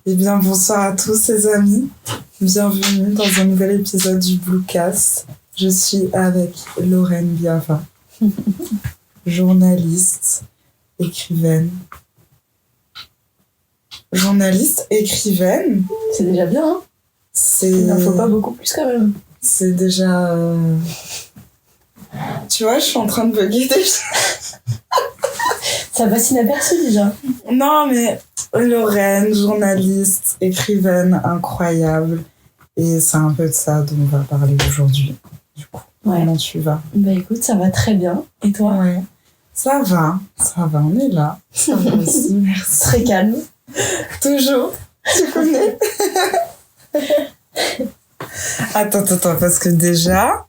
Eh bien, bonsoir à tous les amis. Bienvenue dans un nouvel épisode du Bluecast. Je suis avec Lorraine Biava, journaliste, écrivaine. Journaliste, écrivaine. C'est déjà bien, hein. Il n'en faut pas beaucoup plus quand même. C'est déjà... Tu vois, je suis en train de bugger déjà. Ça passe inaperçu déjà. Non, mais Lorraine, journaliste, écrivaine incroyable. Et c'est un peu de ça dont on va parler aujourd'hui. Du coup, comment tu vas? Bah écoute, ça va très bien. Et toi? Ouais. Ça va, on est là. Ça va aussi, merci. Très calme. Toujours, tu connais. Attends, parce que déjà,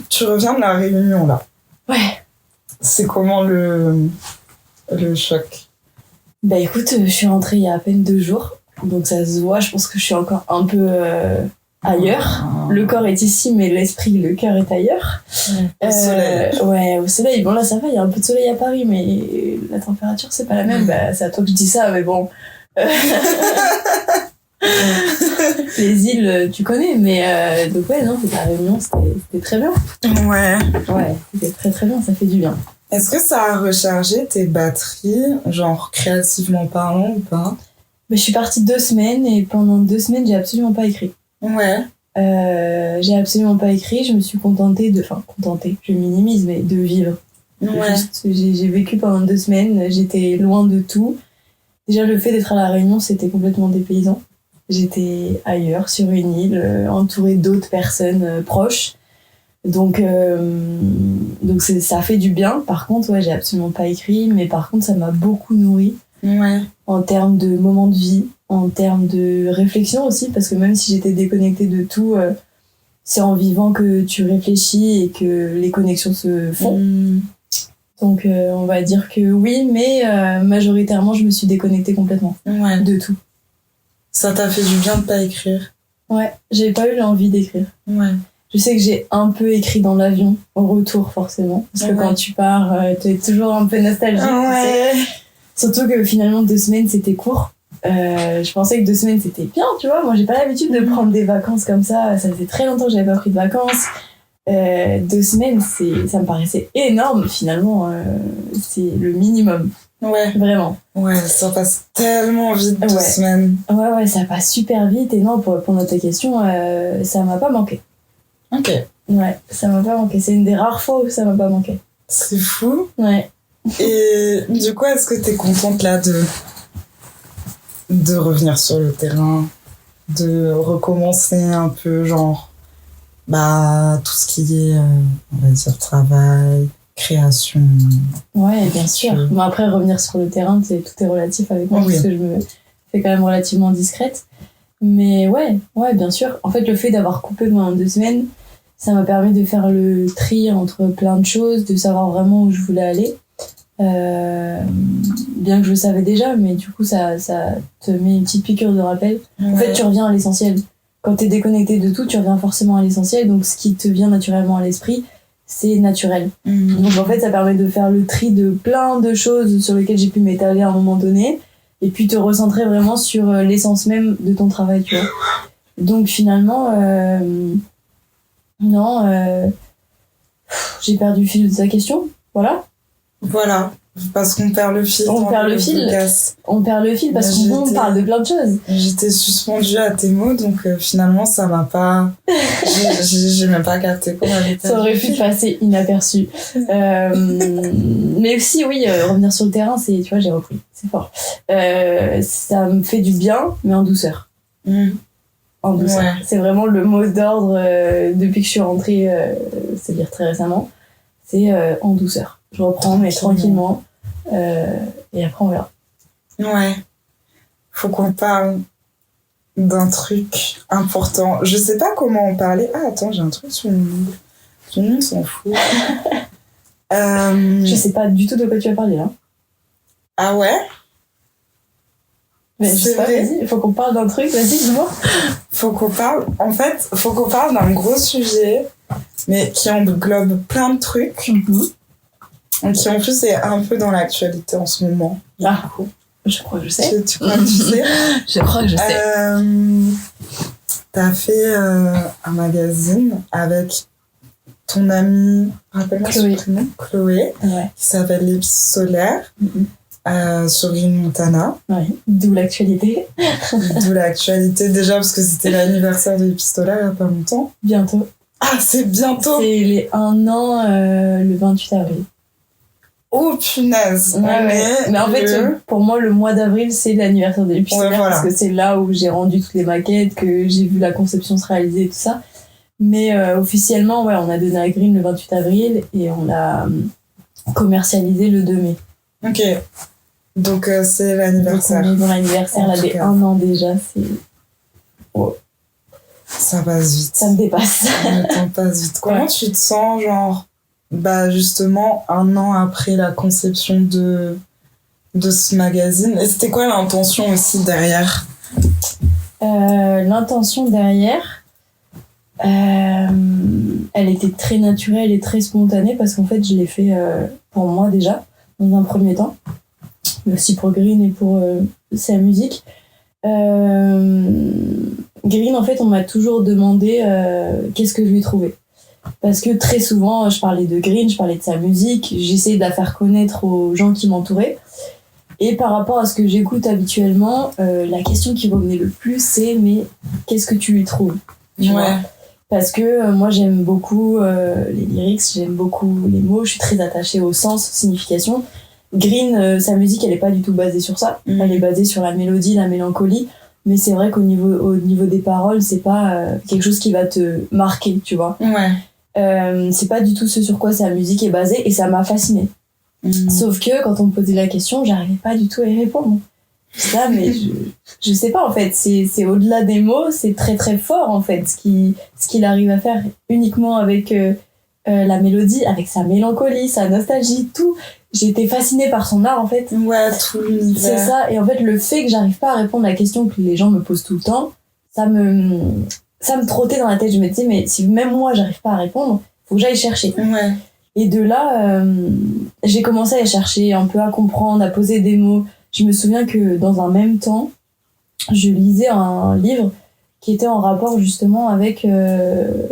tu reviens de la réunion là. Ouais. C'est comment le choc? Bah écoute, je suis rentrée il y a à peine 2 jours, donc ça se voit, je pense que je suis encore un peu ailleurs. Le corps est ici, mais l'esprit, le cœur est ailleurs. Au soleil. Ouais, au soleil. Bon là ça va, il y a un peu de soleil à Paris, mais la température c'est pas la même. Bah c'est à toi que je dis ça, mais bon. Les îles, tu connais, mais donc ouais, non, c'était la Réunion, c'était très bien. Ouais, c'était très très bien, ça fait du bien. Est-ce que ça a rechargé tes batteries, genre créativement parlant ou pas? Mais je suis partie 2 semaines et pendant 2 semaines, j'ai absolument pas écrit. Ouais. J'ai absolument pas écrit, je me suis contentée, je minimise, mais de vivre. Ouais. Juste, j'ai vécu pendant 2 semaines, j'étais loin de tout. Déjà, le fait d'être à La Réunion, c'était complètement dépaysant. J'étais ailleurs, sur une île, entourée d'autres personnes proches. Donc ça fait du bien. Par contre, ouais, j'ai absolument pas écrit, mais par contre, ça m'a beaucoup nourri. Ouais. En termes de moments de vie, en termes de réflexion aussi, parce que même si j'étais déconnectée de tout, c'est en vivant que tu réfléchis et que les connexions se font. Donc on va dire que oui, mais majoritairement, je me suis déconnectée complètement de tout. Ça t'a fait du bien de pas écrire? Ouais, j'ai pas eu l'envie d'écrire. Ouais. Je sais que j'ai un peu écrit dans l'avion, au retour forcément. Parce que quand tu pars, t'es toujours un peu nostalgique. Ouais. Tu sais. Surtout que finalement 2 semaines c'était court. Je pensais que 2 semaines c'était bien, tu vois. Moi j'ai pas l'habitude de prendre des vacances comme ça. Ça faisait très longtemps que j'avais pas pris de vacances. 2 semaines, ça me paraissait énorme. Finalement, c'est le minimum. Ouais. Vraiment. Ouais, ça passe tellement vite 2 semaines. Ouais, ça passe super vite. Et non, pour répondre à ta question, ça m'a pas manqué. Ok. Ouais, ça m'a pas manqué. C'est une des rares fois où ça m'a pas manqué. C'est fou. Ouais. Et du coup, est-ce que t'es contente là de revenir sur le terrain, de recommencer un peu genre tout ce qui est on va dire travail, création? Ouais, bien sûr. Bon, après revenir sur le terrain, tout est relatif avec moi parce que je me fais quand même relativement discrète. Mais ouais, bien sûr. En fait, le fait d'avoir coupé pendant 2 semaines, ça m'a permis de faire le tri entre plein de choses, de savoir vraiment où je voulais aller. Bien que je le savais déjà, mais du coup ça te met une petite piqûre de rappel. En fait, tu reviens à l'essentiel. Quand t'es déconnecté de tout, tu reviens forcément à l'essentiel. Donc ce qui te vient naturellement à l'esprit, c'est naturel. Donc en fait, ça permet de faire le tri de plein de choses sur lesquelles j'ai pu m'étaler à un moment donné, et puis te recentrer vraiment sur l'essence même de ton travail, tu vois. Donc finalement, j'ai perdu le fil de ta question. Voilà, parce qu'on perd le fil. On perd le fil parce qu'on parle de plein de choses. J'étais suspendue à tes mots, donc finalement ça m'a pas... j'ai même pas capté comment elle était. Ça aurait pu passer inaperçu. Mais aussi, oui, revenir sur le terrain, tu vois, j'ai repris. C'est fort. Ça me fait du bien, mais en douceur. En douceur. Ouais. C'est vraiment le mot d'ordre depuis que je suis rentrée, c'est-à-dire très récemment. C'est en douceur. Je reprends, mais tranquillement. Et après, on verra. Ouais. Faut qu'on parle d'un truc important. Je sais pas comment en parler. Ah, attends, j'ai un truc sur mon ongle. Tout le monde s'en fout. Je sais pas du tout de quoi tu vas parler, là. Ah ouais? Mais je sais pas, vas-y, il faut qu'on parle d'un truc, vas-y, dis-moi. Faut qu'on parle d'un gros sujet, mais qui englobe plein de trucs. Et qui en plus est un peu dans l'actualité en ce moment. Ah, Je crois que je sais. Tu crois que tu sais? Je crois que je sais. T'as fait un magazine avec ton amie, rappelle-moi son prénom, Chloé, ouais. Qui s'appelle L'Épistolaire, sur Green Montana. Ouais. D'où l'actualité. D'où l'actualité, déjà parce que c'était l'anniversaire de L'Épistolaire il n'y a pas longtemps. Bientôt. Ah, c'est bientôt! C'est les 1 an le 28 avril. Oh punaise! Ouais. Mais en fait, pour moi, le mois d'avril, c'est l'anniversaire de L'Épistolaire voilà. Parce que c'est là où j'ai rendu toutes les maquettes, que j'ai vu la conception se réaliser et tout ça. Mais officiellement, ouais, on a donné à Green le 28 avril et on l'a commercialisé le 2 mai. Ok. Donc c'est l'anniversaire. Donc on est dans l'anniversaire là des 1 an déjà. C'est... Oh. Ça passe vite. Ça me dépasse. Le temps passe vite. Comment tu te sens, genre, justement, 1 an après la conception de ce magazine? Et c'était quoi l'intention aussi derrière? L'intention derrière, elle était très naturelle et très spontanée parce qu'en fait, je l'ai fait pour moi déjà, dans un premier temps. Mais aussi pour Green et pour sa musique. Green, en fait, on m'a toujours demandé qu'est-ce que je lui trouvais. Parce que très souvent, je parlais de Green, je parlais de sa musique, j'essayais de la faire connaître aux gens qui m'entouraient. Et par rapport à ce que j'écoute habituellement, la question qui revenait le plus, c'est « mais qu'est-ce que tu lui trouves ?» Tu vois ? Parce que moi, j'aime beaucoup les lyrics, j'aime beaucoup les mots, je suis très attachée au sens, aux significations. Green, sa musique, elle est pas du tout basée sur ça. Elle est basée sur la mélodie, la mélancolie. Mais c'est vrai qu'au niveau des paroles, c'est pas quelque chose qui va te marquer, tu vois. C'est pas du tout ce sur quoi sa musique est basée et ça m'a fascinée. Sauf que quand on me posait la question, j'arrivais pas du tout à y répondre. Ça, mais je sais pas en fait. C'est au-delà des mots, c'est très très fort en fait ce qu'il arrive à faire uniquement avec la mélodie, avec sa mélancolie, sa nostalgie, tout. J'ai été fascinée par son art en fait. Ouais, tout l'univers. C'est ça. Et en fait, le fait que j'arrive pas à répondre à la question que les gens me posent tout le temps, ça me trottait dans la tête. Je me disais, mais si même moi j'arrive pas à répondre, faut que j'aille chercher. Et de là, j'ai commencé à chercher, un peu à comprendre, à poser des mots. Je me souviens que dans un même temps, je lisais un livre qui était en rapport justement avec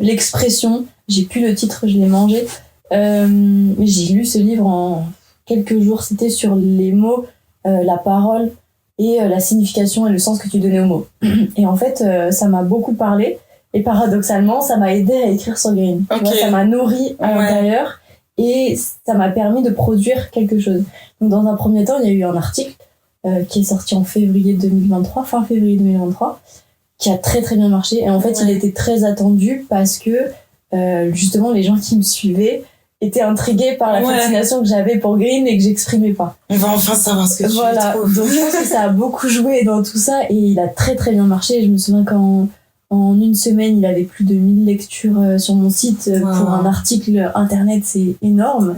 l'expression. J'ai plus le titre, je l'ai mangé. Mais j'ai lu ce livre en quelques jours. C'était sur les mots, la parole et la signification et le sens que tu donnais aux mots. Et en fait, ça m'a beaucoup parlé. Et paradoxalement, ça m'a aidé à écrire sur Green. Tu vois, ça m'a nourri à l'intérieur et ça m'a permis de produire quelque chose. Donc, dans un premier temps, il y a eu un article qui est sorti en février 2023, fin février 2023, qui a très très bien marché. Et en fait, il était très attendu parce que justement, les gens qui me suivaient étaient intrigués par la fascination que j'avais pour Green et que j'exprimais pas. On va enfin savoir ce que tu trouves. Donc je pense que ça a beaucoup joué dans tout ça et il a très très bien marché. Je me souviens qu'en 1 semaine, il avait plus de 1000 lectures sur mon site. Pour un article internet, c'est énorme.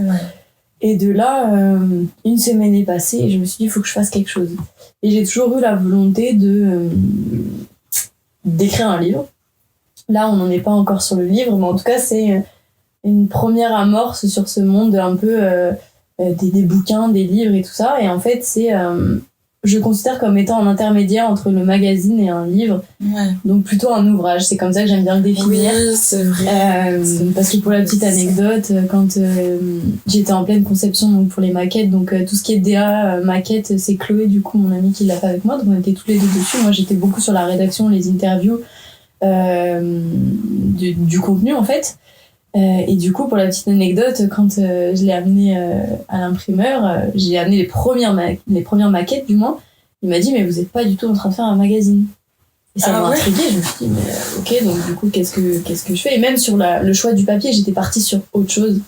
Et de là, 1 semaine est passée et je me suis dit, il faut que je fasse quelque chose. Et j'ai toujours eu la volonté d'écrire un livre. Là, on n'en est pas encore sur le livre, mais en tout cas, c'est une première amorce sur ce monde un peu des bouquins, des livres et tout ça. Et en fait, je considère comme étant un intermédiaire entre le magazine et un livre. Donc plutôt un ouvrage. C'est comme ça que j'aime bien le définir. Oui, c'est vrai. Parce que pour la petite anecdote, quand j'étais en pleine conception donc pour les maquettes, donc tout ce qui est DA, maquette, c'est Chloé, du coup, mon amie qui l'a fait avec moi. Donc on était toutes les deux dessus. Moi, j'étais beaucoup sur la rédaction, les interviews, du contenu en fait. Et du coup, pour la petite anecdote, quand je l'ai amené à l'imprimeur, j'ai amené les premières maquettes du moins. Il m'a dit, mais vous êtes pas du tout en train de faire un magazine. Et ça m'a intriguée. Je me suis dit, mais ok, donc du coup, qu'est-ce que je fais? Et même sur le choix du papier, j'étais partie sur autre chose.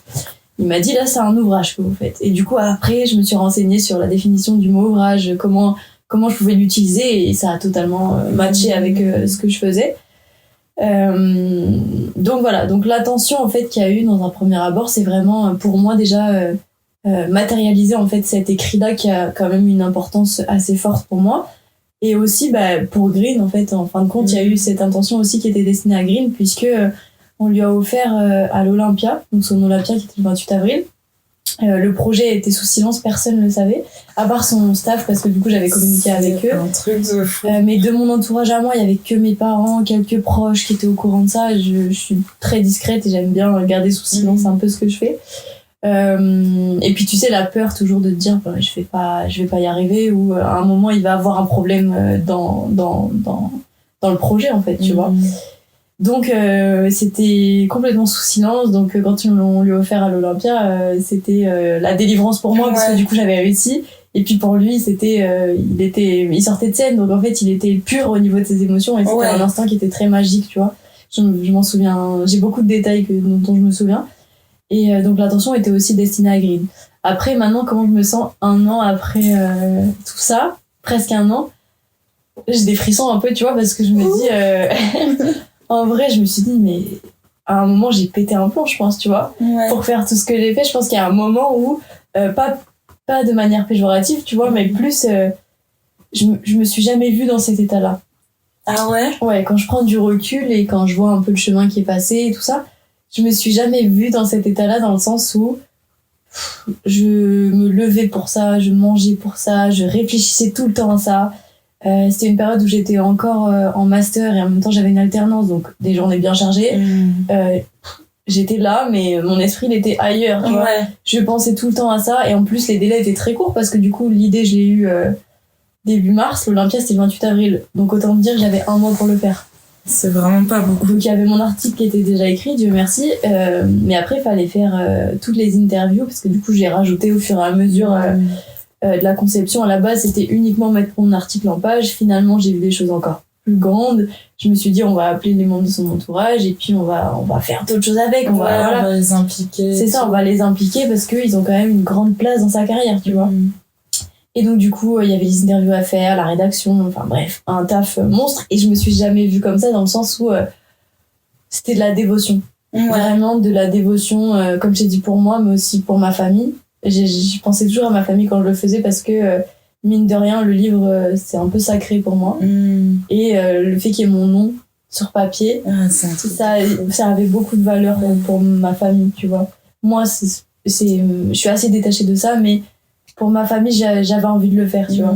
Il m'a dit, là, c'est un ouvrage que vous faites. Et du coup, après, je me suis renseignée sur la définition du mot ouvrage, comment je pouvais l'utiliser, et ça a totalement matché avec ce que je faisais. Donc voilà, donc l'attention en fait qu'il y a eu dans un premier abord, c'est vraiment pour moi déjà matérialiser en fait cet écrit-là qui a quand même une importance assez forte pour moi. Et aussi pour Green en fait, en fin de compte, il y a eu cette intention aussi qui était destinée à Green puisque on lui a offert à l'Olympia, donc son Olympia qui était le 28 avril, Le projet était sous silence, personne ne le savait, à part son staff, parce que du coup j'avais communiqué avec eux. Un truc de fou. Mais de mon entourage à moi, il y avait que mes parents, quelques proches qui étaient au courant de ça. Je suis très discrète et j'aime bien garder sous silence un peu ce que je fais. Et puis tu sais, la peur toujours de te dire je vais pas y arriver, ou à un moment il va avoir un problème dans le projet en fait, tu vois. Donc c'était complètement sous silence. Donc quand on lui a offert à l'Olympia, c'était la délivrance pour moi, parce que du coup j'avais réussi. Et puis pour lui, c'était il sortait de scène, donc en fait il était pur au niveau de ses émotions, et c'était un instant qui était très magique, tu vois. Je m'en souviens, j'ai beaucoup de détails dont je me souviens. Et donc l'intention était aussi destinée à Grid. Après, maintenant, comment je me sens un an après tout ça, presque un an, j'ai des frissons un peu, tu vois, parce que je me dis en vrai, je me suis dit, mais à un moment, j'ai pété un plomb, je pense, tu vois. Pour faire tout ce que j'ai fait, je pense qu'il y a un moment où, pas de manière péjorative, tu vois, mais plus, je me suis jamais vue dans cet état-là. Ah ouais? Ouais, quand je prends du recul et quand je vois un peu le chemin qui est passé et tout ça, je me suis jamais vue dans cet état-là, dans le sens où je me levais pour ça, je mangeais pour ça, je réfléchissais tout le temps à ça. C'était une période où j'étais encore en master, et en même temps j'avais une alternance, donc des journées bien chargées. J'étais là, mais mon esprit il était ailleurs, tu vois. Je pensais tout le temps à ça, et en plus les délais étaient très courts, parce que du coup l'idée je l'ai eue début mars, l'Olympia c'était le 28 avril, donc autant me dire que j'avais un mois pour le faire. C'est vraiment pas beaucoup. Donc il y avait mon article qui était déjà écrit, Dieu merci, mais après il fallait faire toutes les interviews, parce que du coup j'ai rajouté au fur et à mesure de la conception. À la base c'était uniquement mettre mon article en page, finalement j'ai vu des choses encore plus grande. Je me suis dit, on va appeler les membres de son entourage et puis on va faire d'autres choses avec. On va les impliquer. C'est ça, on va les impliquer parce qu'ils ont quand même une grande place dans sa carrière, tu vois. Et donc, du coup, il y avait des interviews à faire, la rédaction, enfin bref, un taf monstre. Et je me suis jamais vue comme ça, dans le sens où c'était de la dévotion. Vraiment de la dévotion, comme j'ai dit, pour moi, mais aussi pour ma famille. Je pensais toujours à ma famille quand je le faisais, parce que mine de rien, le livre, c'est un peu sacré pour moi. Et le fait qu'il y ait mon nom sur papier, ça avait beaucoup de valeur pour ma famille, tu vois. Moi, je suis assez détachée de ça, mais pour ma famille, j'avais envie de le faire, tu vois.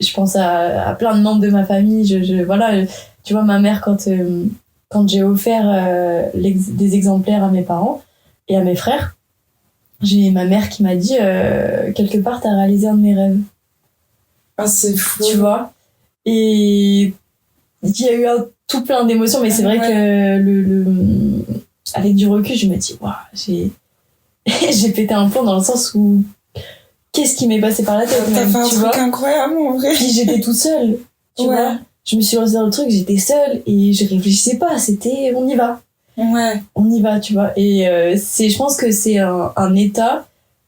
Je pense à plein de membres de ma famille. Voilà, tu vois, ma mère, quand j'ai offert des exemplaires à mes parents et à mes frères, j'ai ma mère qui m'a dit quelque part, t'as réalisé un de mes rêves. Ah, c'est fou. Tu vois. Et il y a eu tout plein d'émotions, mais c'est vrai que avec du recul, je me dis, waouh, j'ai pété un plomb, dans le sens où qu'est-ce qui m'est passé par la tête, t'as fait un truc incroyable, en vrai. Puis j'étais toute seule, tu vois. Je me suis lancée dans le truc, j'étais seule et je réfléchissais pas, c'était on y va. On y va, tu vois. Et je pense que c'est un état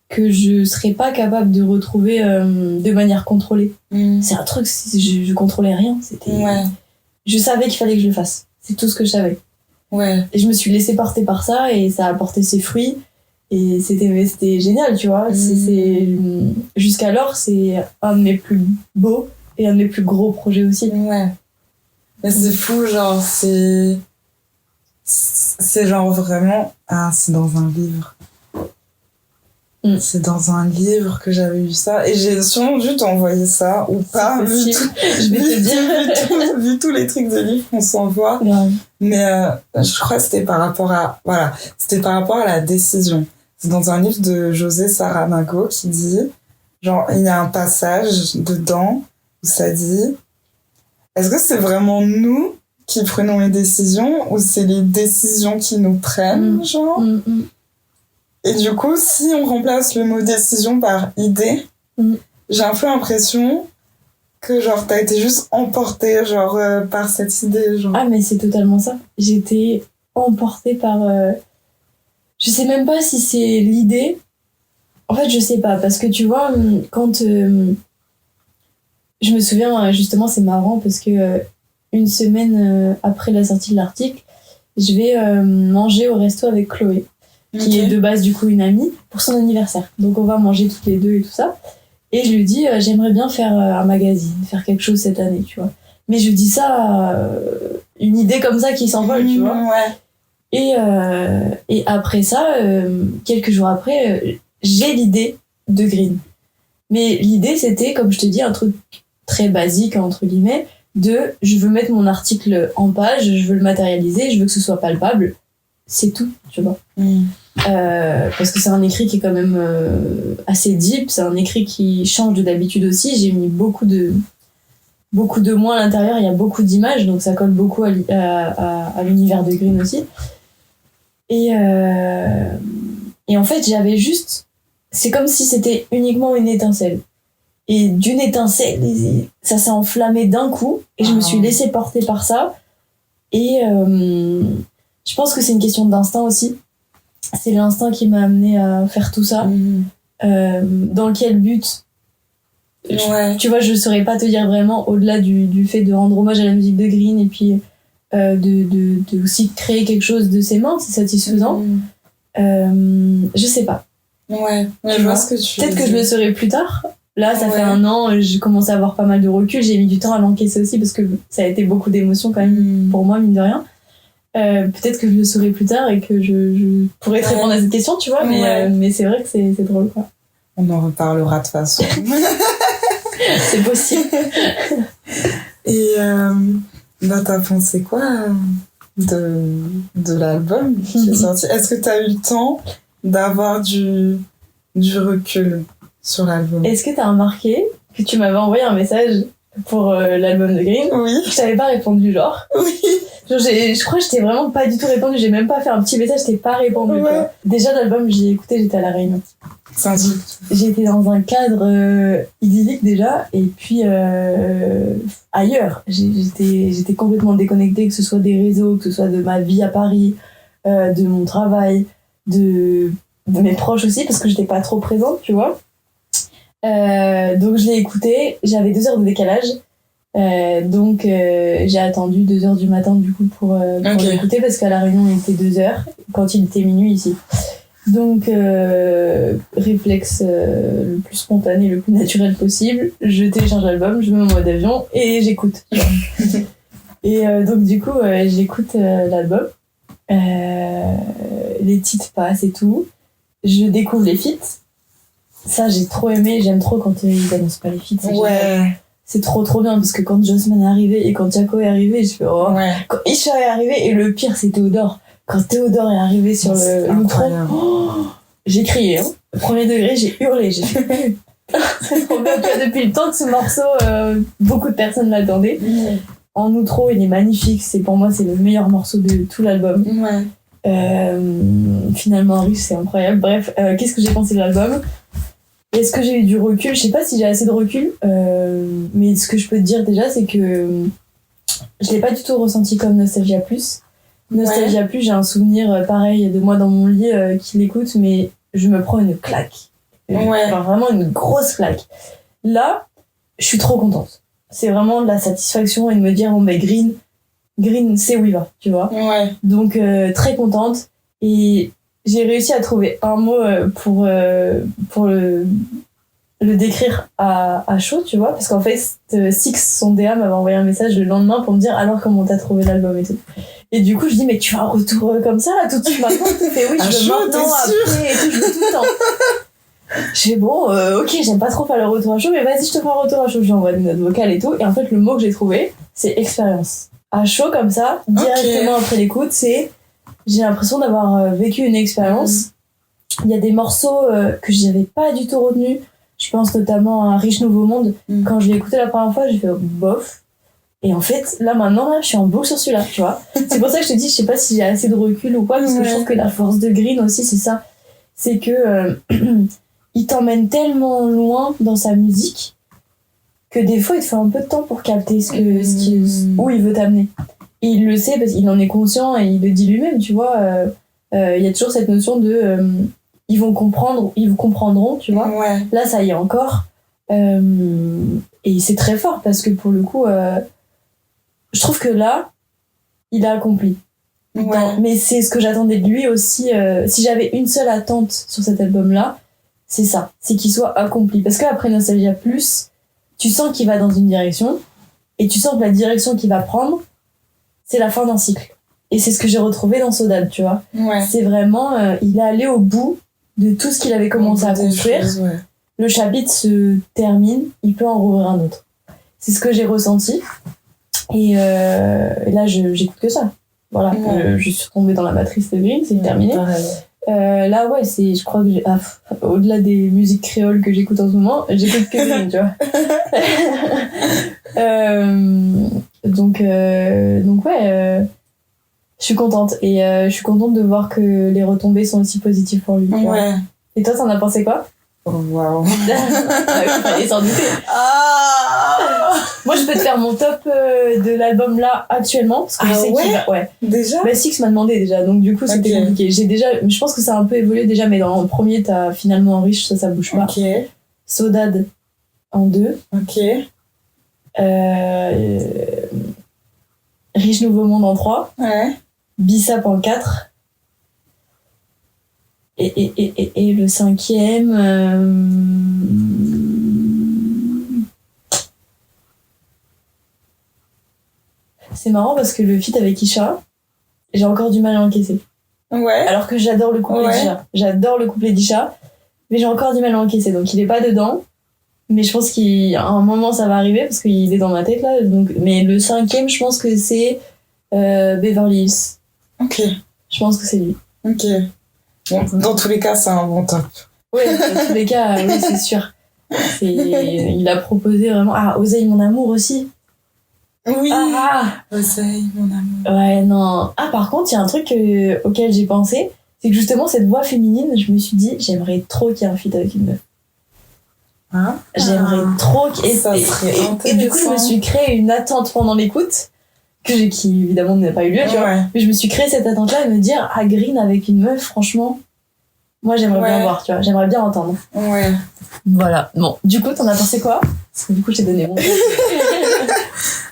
que je serais pas capable de retrouver de manière contrôlée. C'est un truc, je contrôlais rien. Je savais qu'il fallait que je le fasse. C'est tout ce que je savais. Et je me suis laissée porter par ça, et ça a porté ses fruits. Et c'était génial, tu vois. Jusqu'alors, c'est un de mes plus beaux et un de mes plus gros projets aussi. Mais c'est fou, genre, c'est genre vraiment... Ah, c'est dans un livre. C'est dans un livre que j'avais vu ça, et j'ai sûrement dû t'envoyer ça ou pas, je vais te dire. vu tous les trucs de livres qu'on s'envoie. Mais je crois que c'était par rapport à la décision. C'est dans un livre de José Saramago qui dit, genre, il y a un passage dedans où ça dit, est-ce que c'est vraiment nous qui prenons les décisions, ou c'est les décisions qui nous prennent, genre? Et du coup, si on remplace le mot décision par idée, j'ai un peu l'impression que genre t'as été juste emportée genre par cette idée, genre. Ah, mais c'est totalement ça. J'étais emportée par je sais même pas si c'est l'idée. En fait, je sais pas, parce que tu vois, quand je me souviens, justement, c'est marrant parce que une semaine après la sortie de l'article, je vais manger au resto avec Chloé, qui est de base du coup une amie, pour son anniversaire. Donc on va manger toutes les deux et tout ça. Et je lui dis, j'aimerais bien faire un magazine, faire quelque chose cette année, tu vois. Mais je dis ça, une idée comme ça qui s'envole, tu vois. Et après ça, quelques jours après, j'ai l'idée de Green. Mais l'idée, c'était, comme je te dis, un truc très basique, entre guillemets, de je veux mettre mon article en page, je veux le matérialiser, je veux que ce soit palpable. C'est tout, tu vois. Parce que c'est un écrit qui est quand même assez deep, c'est un écrit qui change de d'habitude aussi. J'ai mis beaucoup de mots à l'intérieur, il y a beaucoup d'images, donc ça colle beaucoup à l'univers de Green aussi. Et en fait, j'avais juste... C'est comme si c'était uniquement une étincelle. Et d'une étincelle, ça s'est enflammé d'un coup, et je me suis laissée porter par ça. Et je pense que c'est une question d'instinct aussi. C'est l'instinct qui m'a amenée à faire tout ça. Dans quel but ? Tu vois, je saurais pas te dire vraiment, au-delà du fait de rendre hommage à la musique de Green et puis de aussi créer quelque chose de ses mains, c'est satisfaisant. Je sais pas. Je vois ce que tu Peut-être que je le saurai plus tard. Là, ça fait 1 an, j'ai commencé à avoir pas mal de recul. J'ai mis du temps à l'encaisser aussi parce que ça a été beaucoup d'émotions quand même pour moi, mine de rien. Peut-être que je le saurai plus tard et que je pourrais te répondre à cette question, tu vois, mais c'est vrai que c'est drôle, quoi. On en reparlera de toute façon. C'est possible. Et t'as pensé quoi de l'album qui est sorti ? Est-ce que t'as eu le temps d'avoir du recul sur l'album ? Est-ce que t'as remarqué que tu m'avais envoyé un message pour l'album de Green ? Oui. Je t'avais pas répondu, genre. Oui. Genre, je crois que je t'ai vraiment pas du tout répondu. J'ai même pas fait un petit message, je t'ai pas répondu. Quoi. Déjà, l'album, j'ai écouté, j'étais à La Réunion. J'étais dans un cadre idyllique déjà, et puis ailleurs. J'étais complètement déconnectée, que ce soit des réseaux, que ce soit de ma vie à Paris, de mon travail, de mes proches aussi, parce que j'étais pas trop présente, tu vois. Donc je l'ai écouté, j'avais 2 heures de décalage. Donc j'ai attendu 2 heures du matin du coup pour l'écouter, parce qu'à La Réunion il était 2 heures quand il était minuit ici. Donc réflexe le plus spontané, le plus naturel possible, je télécharge l'album, je mets en mode avion et j'écoute. Et donc du coup j'écoute l'album, les titres passent et tout, je découvre les feats. Ça j'ai trop aimé, j'aime trop quand ils annoncent pas les feats. C'est trop bien, parce que quand Jossman est arrivé et quand Jaco est arrivé, je fais quand Isha est arrivé, et le pire c'est Théodore. Quand Théodore est arrivé sur l'outro, j'ai crié, hein. Premier degré, j'ai hurlé, j'ai fait c'est trop bien. Depuis le temps que ce morceau, beaucoup de personnes l'attendaient. En outro, il est magnifique, pour moi c'est le meilleur morceau de tout l'album. Finalement, Russe, c'est incroyable. Bref, qu'est-ce que j'ai pensé de l'album ? Est-ce que j'ai eu du recul ? Je sais pas si j'ai assez de recul, mais ce que je peux te dire déjà, c'est que je l'ai pas du tout ressenti comme Nostalgia Plus. Nostalgia Plus, j'ai un souvenir pareil de moi dans mon lit qui l'écoute, mais je me prends une claque. Enfin, vraiment une grosse claque. Là, je suis trop contente. C'est vraiment de la satisfaction et de me dire, bon, mais Green, c'est où il va, tu vois. Donc, très contente. Et j'ai réussi à trouver un mot pour le décrire à chaud, tu vois, parce qu'en fait Six, son DA, m'avait envoyé un message le lendemain pour me dire alors comment t'as trouvé l'album et tout. Et du coup je dis mais tu as un retour comme ça là tout de suite maintenant? Tu fais oui, je veux maintenant après et tout, je veux tout le temps. Je fais bon ok, j'aime pas trop faire le retour à chaud, mais vas-y, je te fais un retour à chaud. Je lui envoie une note vocale et tout, et en fait le mot que j'ai trouvé c'est expérience. À chaud comme ça, directement après l'écoute, j'ai l'impression d'avoir vécu une expérience. Il y a des morceaux que j'avais pas du tout retenus. Je pense notamment à Riche Nouveau Monde. Quand je l'ai écouté la première fois, j'ai fait bof. Et en fait, là maintenant, je suis en boucle sur celui-là, tu vois. C'est pour ça que je te dis, je sais pas si j'ai assez de recul ou quoi, parce que je trouve que la force de Green aussi, c'est ça. C'est que il t'emmène tellement loin dans sa musique que des fois, il te fait un peu de temps pour capter où il veut t'amener. Et il le sait parce qu'il en est conscient et il le dit lui-même, tu vois. Il y a toujours cette notion de ils vont comprendre, ils vous comprendront, tu vois. Là, ça y est encore. Et c'est très fort parce que pour le coup, je trouve que là, il a accompli. Mais c'est ce que j'attendais de lui aussi. Si j'avais une seule attente sur cet album-là, c'est ça. C'est qu'il soit accompli. Parce qu'après Nostalgia Plus, tu sens qu'il va dans une direction et tu sens que la direction qu'il va prendre, c'est la fin d'un cycle. Et c'est ce que j'ai retrouvé dans Sodade, tu vois. C'est vraiment, il est allé au bout de tout ce qu'il avait commencé à construire. Le chapitre se termine, il peut en rouvrir un autre. C'est ce que j'ai ressenti. Et là, j'écoute que ça. Voilà, je suis tombée dans la matrice de Green, c'est terminé. Là, ouais, je crois que au-delà des musiques créoles que j'écoute en ce moment, j'écoute que Green, tu vois. Donc ouais, je suis contente. Et je suis contente de voir que les retombées sont aussi positives pour lui. Ouais. Et toi, t'en as pensé quoi? Oh, waouh. Fallait s'en douter. Moi, je peux te faire mon top de l'album là actuellement. Parce que je sais qu'il va... Ouais. Déjà? Bah, Six m'a demandé déjà, donc du coup, c'était compliqué. Je pense que ça a un peu évolué déjà, mais dans le premier, t'as finalement Riche, ça bouge pas. Ok. Sodade en 2. Ok. Riche Nouveau Monde en 3. Ouais. Bissap en 4. Et le 5e... C'est marrant parce que le feat avec Isha, j'ai encore du mal à encaisser. Ouais. Alors que j'adore le couplet d'Isha. J'adore le couplet d'Isha, mais j'ai encore du mal à encaisser. Donc il est pas dedans. Mais je pense qu'à un moment ça va arriver parce qu'il est dans ma tête là. Donc, mais le 5e, je pense que c'est Beverly Hills. Ok. Je pense que c'est lui. Ok. Bon, dans tous les cas, c'est un bon top. Ouais, dans tous les cas, oui, c'est sûr. Il a proposé vraiment... Ah, Oseille, mon amour aussi. Oui. Oseille, mon amour. Ouais, non. Ah, par contre, il y a un truc auquel j'ai pensé, c'est que justement, cette voix féminine, je me suis dit, j'aimerais trop qu'il y ait un feat avec une meuf. J'aimerais trop qu'il y ait... Ça serait intéressant. Et du coup, je me suis créé une attente pendant l'écoute, qui évidemment n'a pas eu lieu, tu vois. Mais je me suis créé cette attente-là et me dire, ah, Green avec une meuf, franchement, moi, j'aimerais bien voir, tu vois. J'aimerais bien entendre. Ouais. Voilà. Bon, du coup, t'en as pensé quoi? Parce que du coup, j'ai donné mon...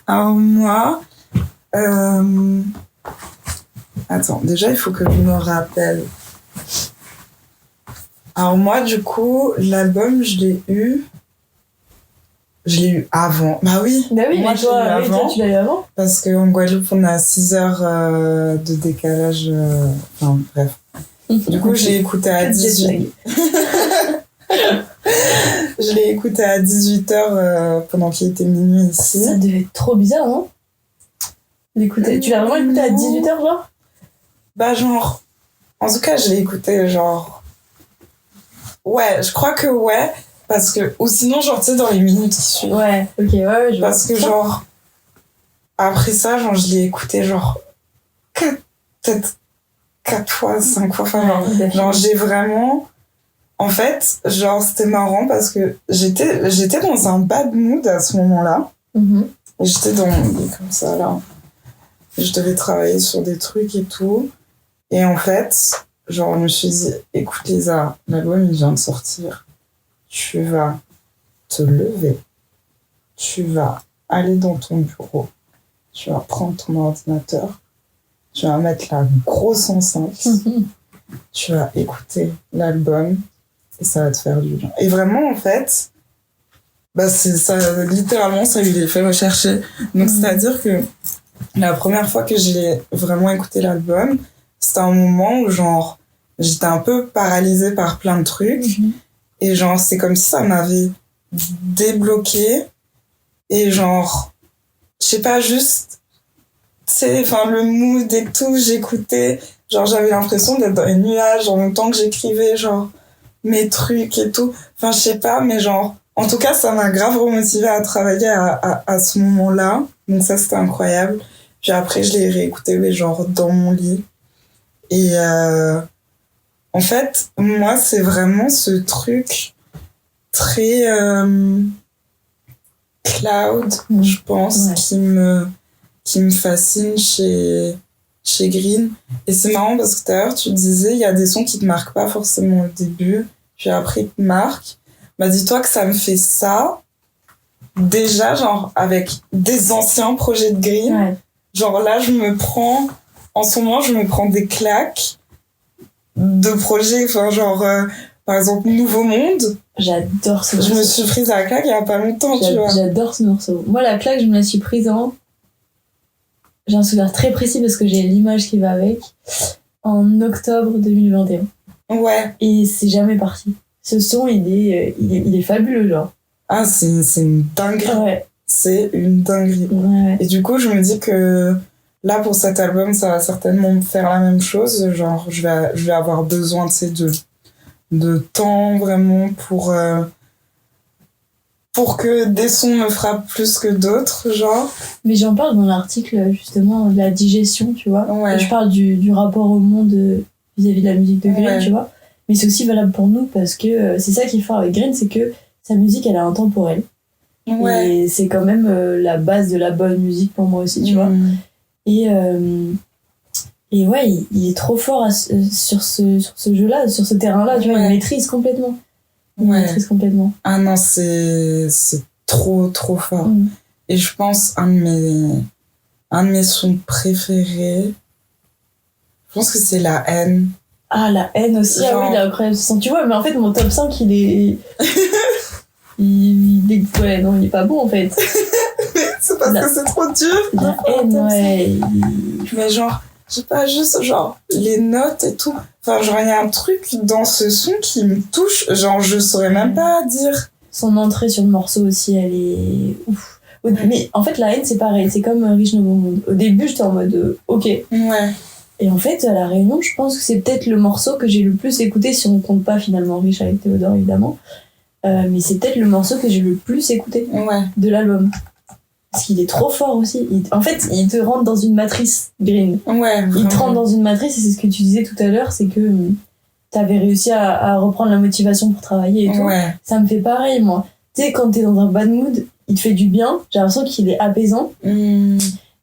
Alors moi, attends, déjà il faut que je me rappelle. Alors moi, du coup, l'album, je l'ai eu avant. Bah oui, moi, mais toi, tu l'as eu avant. Parce qu'en Guadeloupe, on a 6 heures de décalage. Enfin, bref. Du coup, je l'ai écouté à 18. Je l'ai écouté à 18h pendant qu'il était minuit ici. Ça devait être trop bizarre, non? Tu l'as vraiment écouté à 18h, genre? Bah, genre... En tout cas, je l'ai écouté, genre... Ouais, je crois que ouais. Parce que... Ou sinon, genre, tu sais, dans les minutes qui suivent. Ouais, ok, ouais, je vois. Parce que, genre... Après ça, genre, je l'ai écouté, genre... Peut-être 4 fois, 5 fois. Enfin, genre, j'ai vraiment... En fait, genre, c'était marrant parce que j'étais dans un bad mood à ce moment-là. J'étais dans mon lit comme ça, là. Je devais travailler sur des trucs et tout. Et en fait, genre, je me suis dit, écoute Lisa, l'album, il vient de sortir. Tu vas te lever. Tu vas aller dans ton bureau. Tu vas prendre ton ordinateur. Tu vas mettre la grosse enceinte. Tu vas écouter l'album. Et ça va te faire du bien. Et vraiment, en fait, bah littéralement, ça a eu l'effet recherché. Donc, c'est-à-dire que la première fois que j'ai vraiment écouté l'album, c'était un moment où, genre, j'étais un peu paralysée par plein de trucs. Et genre, c'est comme si ça m'avait débloqué. Et genre, je sais pas, juste, tu sais, enfin, le mood et tout, j'écoutais. Genre, j'avais l'impression d'être dans les nuages en même temps que j'écrivais, genre, mes trucs et tout. Enfin, je sais pas, mais genre, en tout cas, ça m'a grave remotivée à travailler à ce moment-là. Donc ça, c'était incroyable. Puis après, je l'ai réécouté, mais genre, dans mon lit. Et en fait, moi, c'est vraiment ce truc très cloud, je pense, qui me fascine chez Green. Et c'est marrant parce que tout à l'heure, tu disais, il y a des sons qui te marquent pas forcément au début, puis après, ils te marquent. Bah, dis-toi que ça me fait ça, déjà, genre, avec des anciens projets de Green. Ouais. Genre là, en ce moment, je me prends des claques de projets, enfin, genre, par exemple, Nouveau Monde. J'adore ce morceau. Je me suis prise à la claque il y a pas longtemps, tu vois. J'adore ce morceau. Moi, la claque, je me la suis prise j'ai un souvenir très précis parce que j'ai l'image qui va avec, en octobre 2021. Ouais. Et c'est jamais parti. Ce son, il est fabuleux, genre. Ah, c'est une dinguerie. Ouais. C'est une dinguerie. Ouais. Et du coup, je me dis que là, pour cet album, ça va certainement me faire la même chose. Genre, je vais avoir besoin, tu sais, de temps vraiment pour que des sons me frappent plus que d'autres, genre. Mais j'en parle dans l'article, justement, de la digestion, tu vois. Ouais. Je parle du rapport au monde vis-à-vis de la musique de Green, Ouais. tu vois. Mais c'est aussi valable pour nous parce que c'est ça qui est fort avec Green, c'est que sa musique, elle est intemporelle. Ouais. Et c'est quand même la base de la bonne musique pour moi aussi, tu vois. Et ouais, il est trop fort sur ce jeu-là, sur ce terrain-là, tu vois. Ouais. Il maîtrise complètement. Ouais. Ah non, c'est trop, trop fort. Et je pense un de mes sons préférés, je pense que c'est La Haine. Ah, La Haine aussi. Genre... Ah oui, il est incroyable ce son. Tu vois, mais en fait, mon top 5, il est... Ouais, non, il est pas bon, en fait. C'est parce que c'est trop dur. La Haine, ouais. Mais genre, je sais pas, juste genre, les notes et tout. Enfin, genre, il y a un truc dans ce son qui me touche. Genre, je saurais même pas dire. Son entrée sur le morceau aussi, elle est ouf. Mais en fait, La Haine, c'est pareil. C'est comme Riche Nouveau Monde. Au début, j'étais en mode ok. Ouais. Et en fait, à La Réunion, je pense que c'est peut-être le morceau que j'ai le plus écouté, si on compte pas finalement Riche avec Théodore, évidemment. Mais c'est peut-être le morceau que j'ai le plus écouté de l'album. Parce qu'il est trop fort aussi. En fait, il te rentre dans une matrice, Green. Ouais, il te rentre dans une matrice, et c'est ce que tu disais tout à l'heure, c'est que t'avais réussi à reprendre la motivation pour travailler et tout. Ouais. Ça me fait pareil, moi. Tu sais, quand t'es dans un bad mood, il te fait du bien. J'ai l'impression qu'il est apaisant.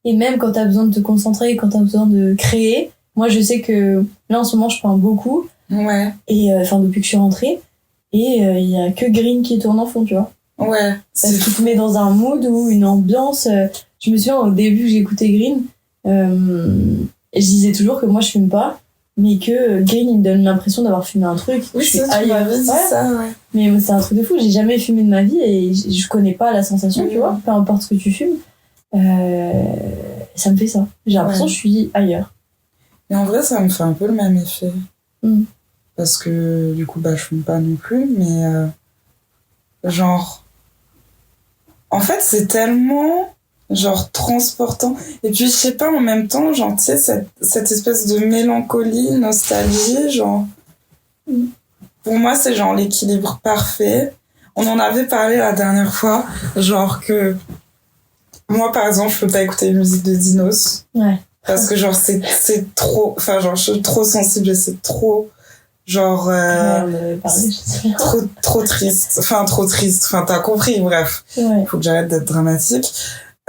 Et même quand t'as besoin de te concentrer, quand t'as besoin de créer, moi, je sais que là, en ce moment, je peins beaucoup. Ouais. Et enfin, depuis que je suis rentrée. Et il y a que Green qui tourne en fond, tu vois. Ouais. Parce qu'il te met dans un mood ou une ambiance. Je me souviens, au début que j'écoutais Green, je disais toujours que moi, je fume pas. Mais que Green, il me donne l'impression d'avoir fumé un truc. Oui, je suis ça, tu m'avais dit ça, ouais. Mais c'est un truc de fou. J'ai jamais fumé de ma vie et je connais pas la sensation, tu vois. Peu importe ce que tu fumes. Ça me fait ça. J'ai l'impression que je suis ailleurs. Et en vrai, ça me fait un peu le même effet. Parce que, du coup, je fume pas non plus, mais genre... En fait, c'est tellement... genre transportant, et puis je sais pas, en même temps, genre tu sais, cette espèce de mélancolie, nostalgie, genre pour moi c'est genre l'équilibre parfait. On en avait parlé la dernière fois, genre que moi par exemple je peux pas écouter la musique de Dinos, parce que genre c'est trop, enfin genre je suis trop sensible et c'est trop genre trop triste, enfin t'as compris, bref. Faut que j'arrête d'être dramatique.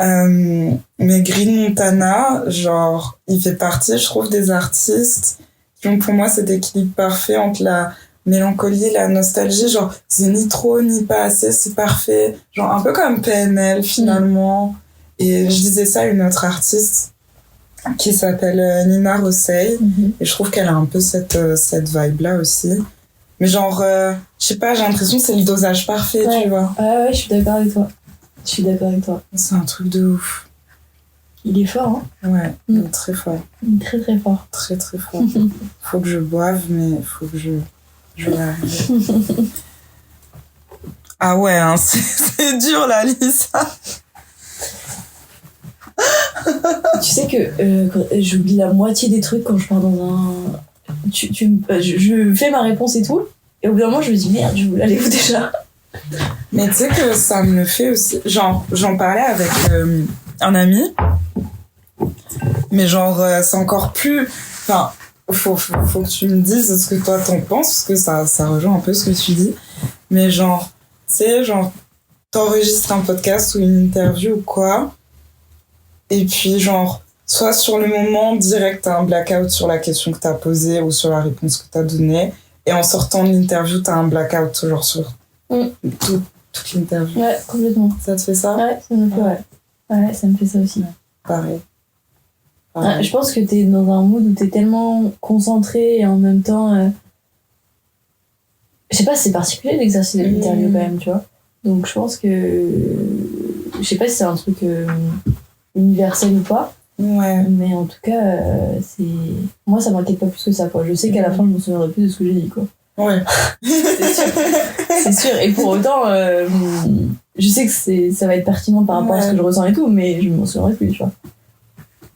Mais Green Montana, genre, il fait partie, je trouve, des artistes qui ont pour moi cet équilibre parfait entre la mélancolie, la nostalgie, genre, c'est ni trop ni pas assez, c'est parfait. Genre, un peu comme PNL, finalement. Et je disais ça à une autre artiste qui s'appelle Nina Rosseil. Et je trouve qu'elle a un peu cette vibe-là aussi. Mais genre, je sais pas, j'ai l'impression que c'est le dosage parfait, tu vois. Ouais, je suis d'accord avec toi. C'est un truc de ouf. Il est fort, hein. Ouais, il est très fort. Il est très, très fort. Très, très fort. Faut que je boive, mais faut que je vais arriver. Ah ouais, hein, c'est dur, là, Lisa. Tu sais que j'oublie la moitié des trucs quand je pars dans un... je fais ma réponse et tout, et au bout d'un moment, je me dis, merde, je voulais aller où déjà. Mais tu sais que ça me fait aussi... Genre, j'en parlais avec un ami, mais genre, c'est encore plus... Enfin, faut que tu me dises ce que toi t'en penses, parce que ça rejoint un peu ce que tu dis. Mais genre, tu sais, genre, t'enregistres un podcast ou une interview ou quoi, et puis genre, soit sur le moment, direct, t'as un blackout sur la question que t'as posée ou sur la réponse que t'as donnée, et en sortant de l'interview, t'as un blackout, genre sur... toute l'interview. Ouais, complètement. Ça te fait ça? Ouais, ça me fait, ouais, ça me fait ça aussi. Pareil. Je pense que t'es dans un mood où t'es tellement concentré et en même temps... Je sais pas, c'est particulier l'exercice de l'interview quand même, tu vois. Donc je pense que... Je sais pas si c'est un truc universel ou pas, Ouais. Mais en tout cas, moi, ça m'inquiète pas plus que ça, quoi. Je sais qu'à la fin, je me souviendrai plus de ce que j'ai dit, quoi. Ouais. C'est sûr. C'est sûr. Et pour autant, je sais que ça va être pertinent par rapport à ce que je ressens et tout, mais je m'en souviendrai plus, tu vois.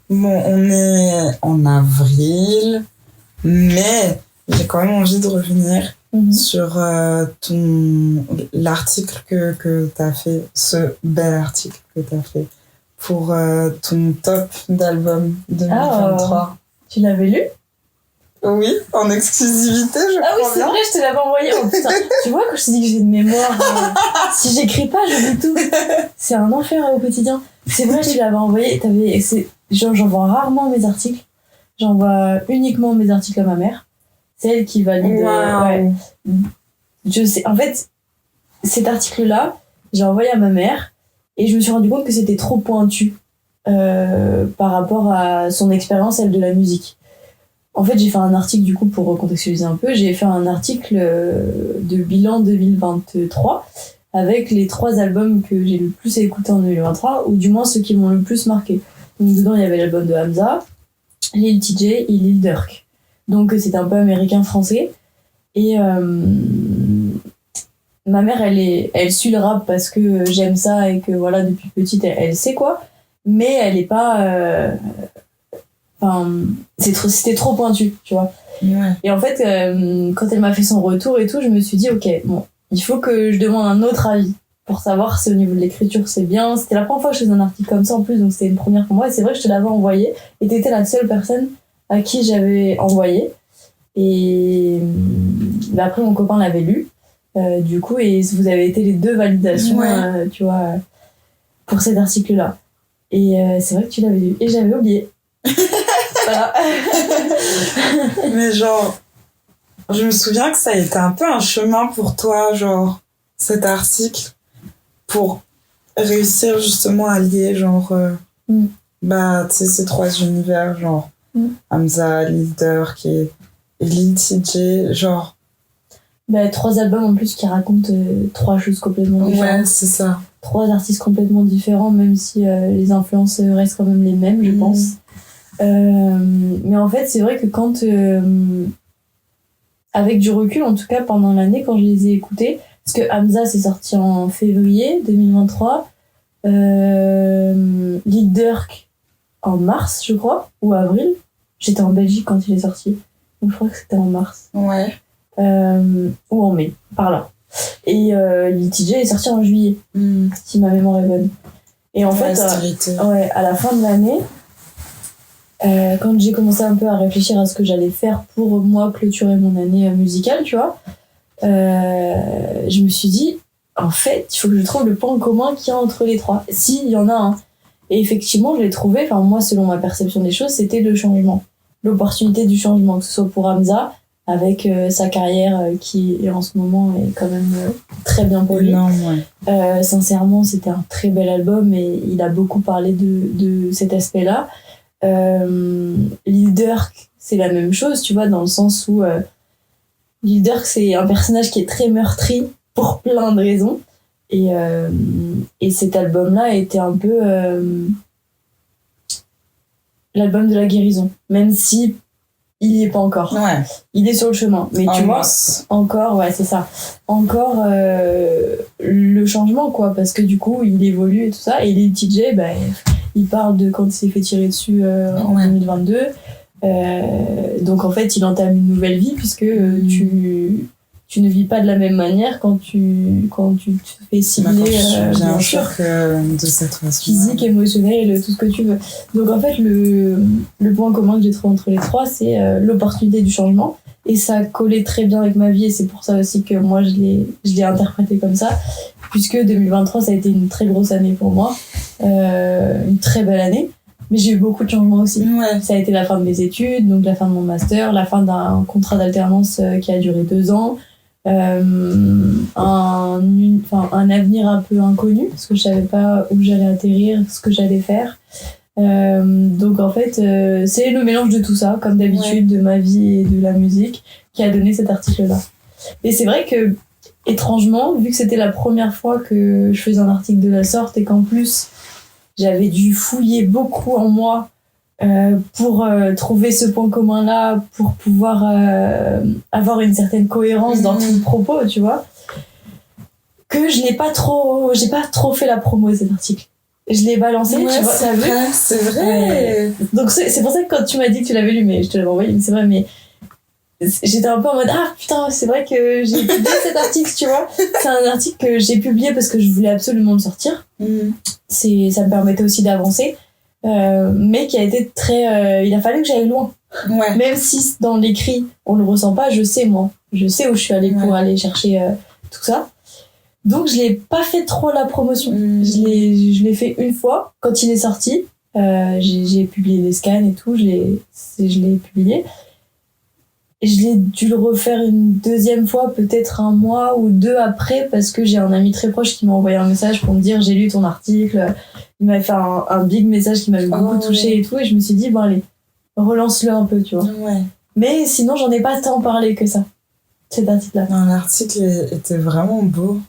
Bon, on est en avril, mais j'ai quand même envie de revenir sur l'article que tu as fait, ce bel article que tu as fait pour ton top d'album 2023. Tu l'avais lu? Oui, en exclusivité, je crois. Ah oui, c'est vrai, je te l'avais envoyé. Oh putain, tu vois, quand je t'ai dit que j'ai une mémoire, si j'écris pas, j'oublie tout. C'est un enfer au quotidien. C'est vrai, je te l'avais envoyé. J'envoie rarement mes articles. J'envoie uniquement mes articles à ma mère. C'est elle qui valide. Wow. Ouais. Je sais. En fait, cet article-là, j'ai envoyé à ma mère et je me suis rendu compte que c'était trop pointu par rapport à son expérience, elle, de la musique. En fait, j'ai fait un article, du coup, pour recontextualiser un peu, j'ai fait un article de bilan 2023 avec les 3 albums que j'ai le plus écoutés en 2023, ou du moins ceux qui m'ont le plus marqué. Donc, dedans, il y avait l'album de Hamza, Lil TJ et Lil Durk. Donc, c'était un peu américain-français. Et ma mère, elle suit le rap parce que j'aime ça et que, voilà, depuis petite, elle sait quoi. Mais elle est pas... Enfin, c'était trop pointu, tu vois. Ouais. Et en fait, quand elle m'a fait son retour et tout, je me suis dit, ok, bon, il faut que je demande un autre avis pour savoir si au niveau de l'écriture c'est bien. C'était la première fois que je faisais un article comme ça en plus, donc c'était une première pour moi. Et c'est vrai que je te l'avais envoyé et t'étais la seule personne à qui j'avais envoyé. Et après, mon copain l'avait lu, du coup, et vous avez été les 2 validations, tu vois, pour cet article-là. Et c'est vrai que tu l'avais lu et j'avais oublié. Voilà. Mais genre, je me souviens que ça a été un peu un chemin pour toi, genre, cet article, pour réussir justement à lier, genre, bah, tu sais, ces 3 univers, genre, Hamza, Lil Durk et Lil TJ, genre. Bah, 3 albums en plus qui racontent 3 choses complètement différentes. Ouais, c'est ça. 3 artistes complètement différents, même si les influences restent quand même les mêmes, je pense. Mais en fait, c'est vrai que quand, avec du recul, en tout cas pendant l'année, quand je les ai écoutés, parce que Hamza c'est sorti en février 2023, Lil Durk en mars, je crois, ou avril. J'étais en Belgique quand il est sorti, donc je crois que c'était en mars. Ouais. Ou en mai, par là. Et Lil TJ est sorti en juillet, si ma mémoire est bonne. Et en fait, à la fin de l'année, quand j'ai commencé un peu à réfléchir à ce que j'allais faire pour moi clôturer mon année musicale, tu vois, je me suis dit, en fait, il faut que je trouve le point commun qu'il y a entre les 3. Si, il y en a un. Et effectivement, je l'ai trouvé, enfin moi, selon ma perception des choses, c'était le changement. L'opportunité du changement, que ce soit pour Hamza, avec sa carrière qui en ce moment est quand même très bien pour lui. Énorme, ouais. Sincèrement, c'était un très bel album et il a beaucoup parlé de cet aspect-là. Lil Durk, c'est la même chose, tu vois, dans le sens où Lil Durk, c'est un personnage qui est très meurtri pour plein de raisons. Et cet album-là était un peu l'album de la guérison, même si il y est pas encore. Ouais. Il est sur le chemin, mais tu vois, encore, ouais, c'est ça. Encore le changement, quoi, parce que du coup, il évolue et tout ça. Et Lil TJ, bah, il parle de quand il s'est fait tirer dessus en 2022. Donc en fait, il entame une nouvelle vie puisque tu ne vis pas de la même manière quand tu te fais cibler, bien sûr, de cette façon, physique, émotionnel, tout ce que tu veux. Donc en fait, le point commun que j'ai trouvé entre les 3, c'est l'opportunité du changement. Et ça collait très bien avec ma vie et c'est pour ça aussi que moi je l'ai interprété comme ça, puisque 2023 ça a été une très grosse année pour moi, une très belle année, mais j'ai eu beaucoup de changements aussi. Ouais. Ça a été la fin de mes études, donc la fin de mon master, la fin d'un contrat d'alternance qui a duré 2 ans, un avenir un peu inconnu parce que je savais pas où j'allais atterrir, ce que j'allais faire. Donc en fait c'est le mélange de tout ça, comme d'habitude, de ma vie et de la musique, qui a donné cet article là. Et c'est vrai que étrangement, vu que c'était la première fois que je faisais un article de la sorte et qu'en plus j'avais dû fouiller beaucoup en moi pour trouver ce point commun là, pour pouvoir avoir une certaine cohérence dans tout le propos, tu vois, que j'ai pas trop fait la promo de cet article. Je l'ai balancé, ouais, tu vois, c'est vrai. Donc c'est pour ça que quand tu m'as dit que tu l'avais lu, mais je te l'avais envoyé, mais c'est vrai, mais j'étais un peu en mode putain, c'est vrai que j'ai publié cet article, tu vois. C'est un article que j'ai publié parce que je voulais absolument le sortir. Ça me permettait aussi d'avancer, mais qui a été très il a fallu que j'aille loin. Ouais. Même si dans l'écrit on le ressent pas, je sais où je suis allée pour aller chercher tout ça. Donc je l'ai pas fait trop la promotion. Je l'ai fait une fois quand il est sorti. J'ai publié les scans et tout, je l'ai publié. Et je l'ai dû le refaire une deuxième fois, peut-être un mois ou deux après, parce que j'ai un ami très proche qui m'a envoyé un message pour me dire j'ai lu ton article. Il m'avait fait un big message qui m'avait beaucoup touché et tout, et je me suis dit bon allez, relance-le un peu, tu vois. Ouais. Mais sinon j'en ai pas tant parlé que ça, cet article-là. Non, l'article était vraiment beau.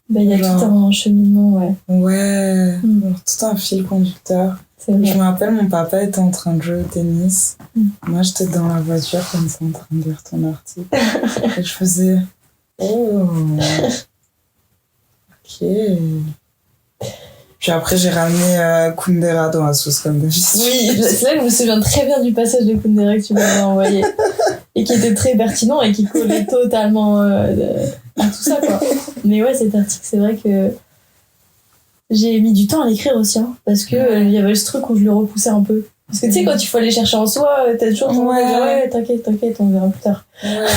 Bah il y a tout un cheminement, ouais. Ouais, tout un fil conducteur. Je me rappelle, mon papa était en train de jouer au tennis. Moi, j'étais dans la voiture comme ça en train de lire ton article. Et je faisais oh, ok. Puis après, j'ai ramené Kundera dans la sauce comme d'habitude. Oui, c'est là que je me souviens très bien du passage de Kundera que tu m'avais envoyé. Et qui était très pertinent et qui collait totalement à tout ça, quoi. Mais ouais, cet article, c'est vrai que j'ai mis du temps à l'écrire aussi, hein, parce que il y avait ce truc où je le repoussais un peu. Parce que tu sais, quand il faut aller chercher en soi, t'as toujours ton ouais, t'inquiète, on verra plus tard. Ouais.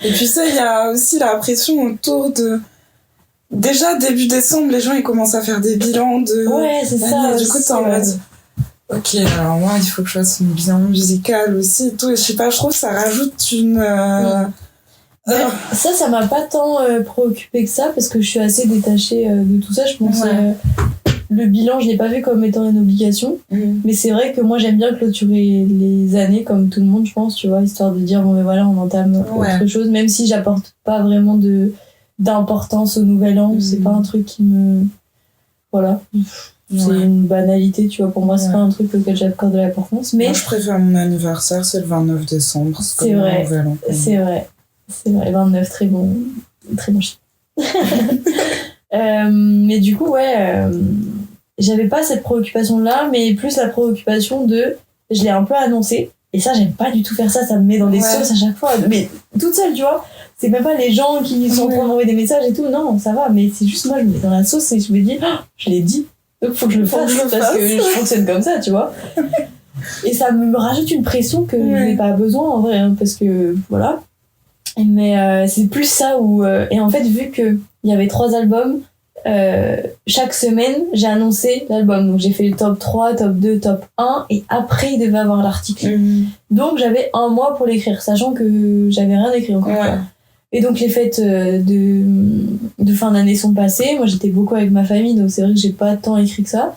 Et puis ça, il y a aussi la pression autour de... Déjà, début décembre, les gens, ils commencent à faire des bilans de... Ouais, c'est ça. Du coup, t'es en mode... Ok, alors moi, il faut que je fasse un bilan musical aussi et tout. Et je sais pas, je trouve que ça rajoute une... Ça m'a pas tant préoccupé que ça, parce que je suis assez détachée de tout ça. Je pense le bilan, je l'ai pas vu comme étant une obligation. Mais c'est vrai que moi, j'aime bien clôturer les années, comme tout le monde, je pense, tu vois, histoire de dire, bon, mais voilà, on entame autre chose, même si j'apporte pas vraiment d'importance au nouvel an. C'est pas un truc qui me... Voilà. C'est une banalité, tu vois. Pour moi, c'est pas un truc auquel j'accorde de l'importance. Mais... Moi, je préfère mon anniversaire, c'est le 29 décembre. C'est vrai. C'est vrai. 29, très bon chiffre. Mais du coup, j'avais pas cette préoccupation-là, mais plus la préoccupation de... Je l'ai un peu annoncé, et ça, j'aime pas du tout faire ça, ça me met dans des sauces à chaque fois. Mais toute seule, tu vois. C'est même pas les gens qui sont en train d'envoyer des messages et tout, non, ça va, mais c'est juste moi, je me mets dans la sauce et je me dis, je l'ai dit, donc faut que je le fasse, parce que je fonctionne comme ça, tu vois. Et ça me rajoute une pression que je n'ai pas besoin, en vrai, hein, parce que, voilà. Mais c'est plus ça où... et en fait, vu qu'il y avait 3 albums, chaque semaine, j'ai annoncé l'album. Donc j'ai fait le top 3, top 2, top 1, et après, il devait avoir l'article. Donc j'avais un mois pour l'écrire, sachant que j'avais rien écrit encore. Et donc les fêtes de fin d'année sont passées. Moi, j'étais beaucoup avec ma famille, donc c'est vrai que j'ai pas tant écrit que ça.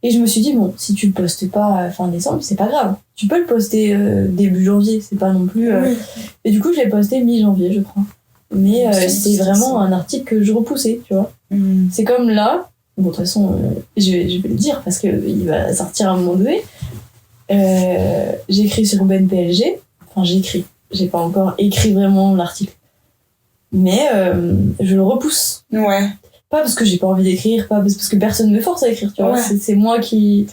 Et je me suis dit, bon, si tu le postes pas fin décembre, c'est pas grave. Tu peux le poster début janvier, c'est pas non plus... Et du coup, je l'ai posté mi-janvier, je crois. Mais c'est vraiment un article que je repoussais, tu vois. C'est comme là, bon, de toute façon, je vais le dire parce qu'il va sortir à un moment donné. J'écris sur Ben PLG. Enfin, j'ai pas encore écrit vraiment l'article. Mais je le repousse. Pas parce que j'ai pas envie d'écrire, pas parce que personne me force à écrire, tu vois. C'est moi qui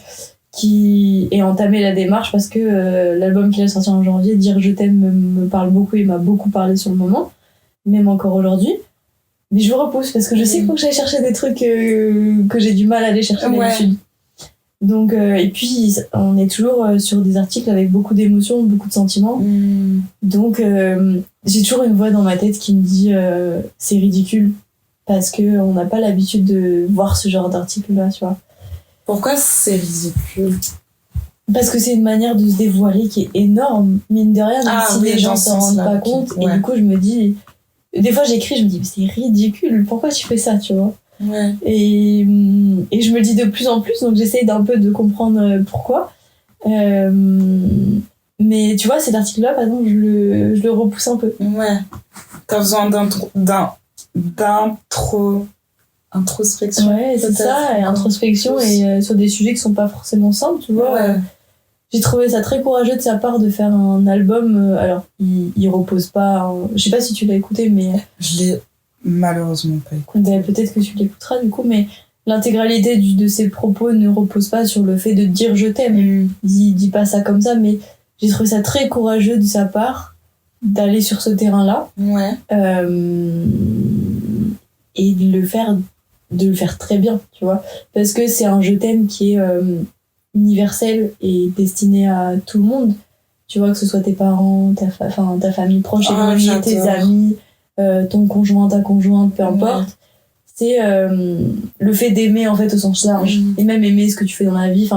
ai entamé la démarche parce que l'album qu'il a sorti en janvier, Dire je t'aime, me parle beaucoup et m'a beaucoup parlé sur le moment, même encore aujourd'hui. Mais je le repousse parce que je sais qu'il faut que j'aille chercher des trucs que j'ai du mal à aller chercher d'habitude. Donc, et puis, on est toujours sur des articles avec beaucoup d'émotions, beaucoup de sentiments. Donc, j'ai toujours une voix dans ma tête qui me dit c'est ridicule. Parce qu'on n'a pas l'habitude de voir ce genre d'article-là, tu vois. Pourquoi c'est ridicule ? Parce que c'est une manière de se dévoiler qui est énorme, mine de rien, même si les gens s'en rendent pas compte. Et du coup, je me dis... Des fois, j'écris, je me dis, mais c'est ridicule, pourquoi tu fais ça, tu vois ? Et je me le dis de plus en plus, donc j'essaye d'un peu de comprendre pourquoi. Mais tu vois, cet article-là, par exemple, je le repousse un peu. T'as besoin introspection. C'est ça, et introspection et sur des sujets qui sont pas forcément simples, tu vois. j'ai trouvé ça très courageux de sa part de faire un album. Alors, il repose pas. Je sais pas si tu l'as écouté, mais. Je l'ai malheureusement pas écouté. Ben, peut-être que tu l'écouteras du coup, mais l'intégralité de ses propos ne repose pas sur le fait de dire je t'aime. Il dit pas ça comme ça, mais j'ai trouvé ça très courageux de sa part d'aller sur ce terrain-là. Ouais. Et de le faire très bien, tu vois. Parce que c'est un je t'aime qui est universel et destiné à tout le monde. Tu vois, que ce soit tes parents, ta famille proche, tes amis, ton conjoint, ta conjointe, peu importe. C'est le fait d'aimer en fait au sens large. Et même aimer ce que tu fais dans la vie.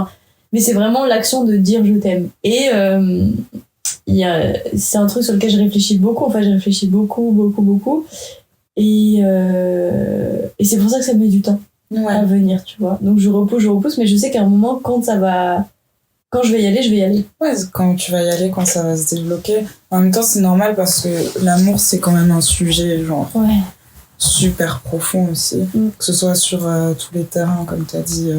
Mais c'est vraiment l'action de dire je t'aime. Et c'est un truc sur lequel je réfléchis beaucoup. Enfin, j'ai réfléchi beaucoup. Et c'est pour ça que ça met du temps à venir, tu vois. Donc je repousse, mais je sais qu'à un moment, quand je vais y aller, je vais y aller. Ouais, quand tu vas y aller, quand ça va se débloquer. En même temps, c'est normal parce que l'amour, c'est quand même un sujet, genre, super profond aussi. Que ce soit sur tous les terrains, comme tu as dit,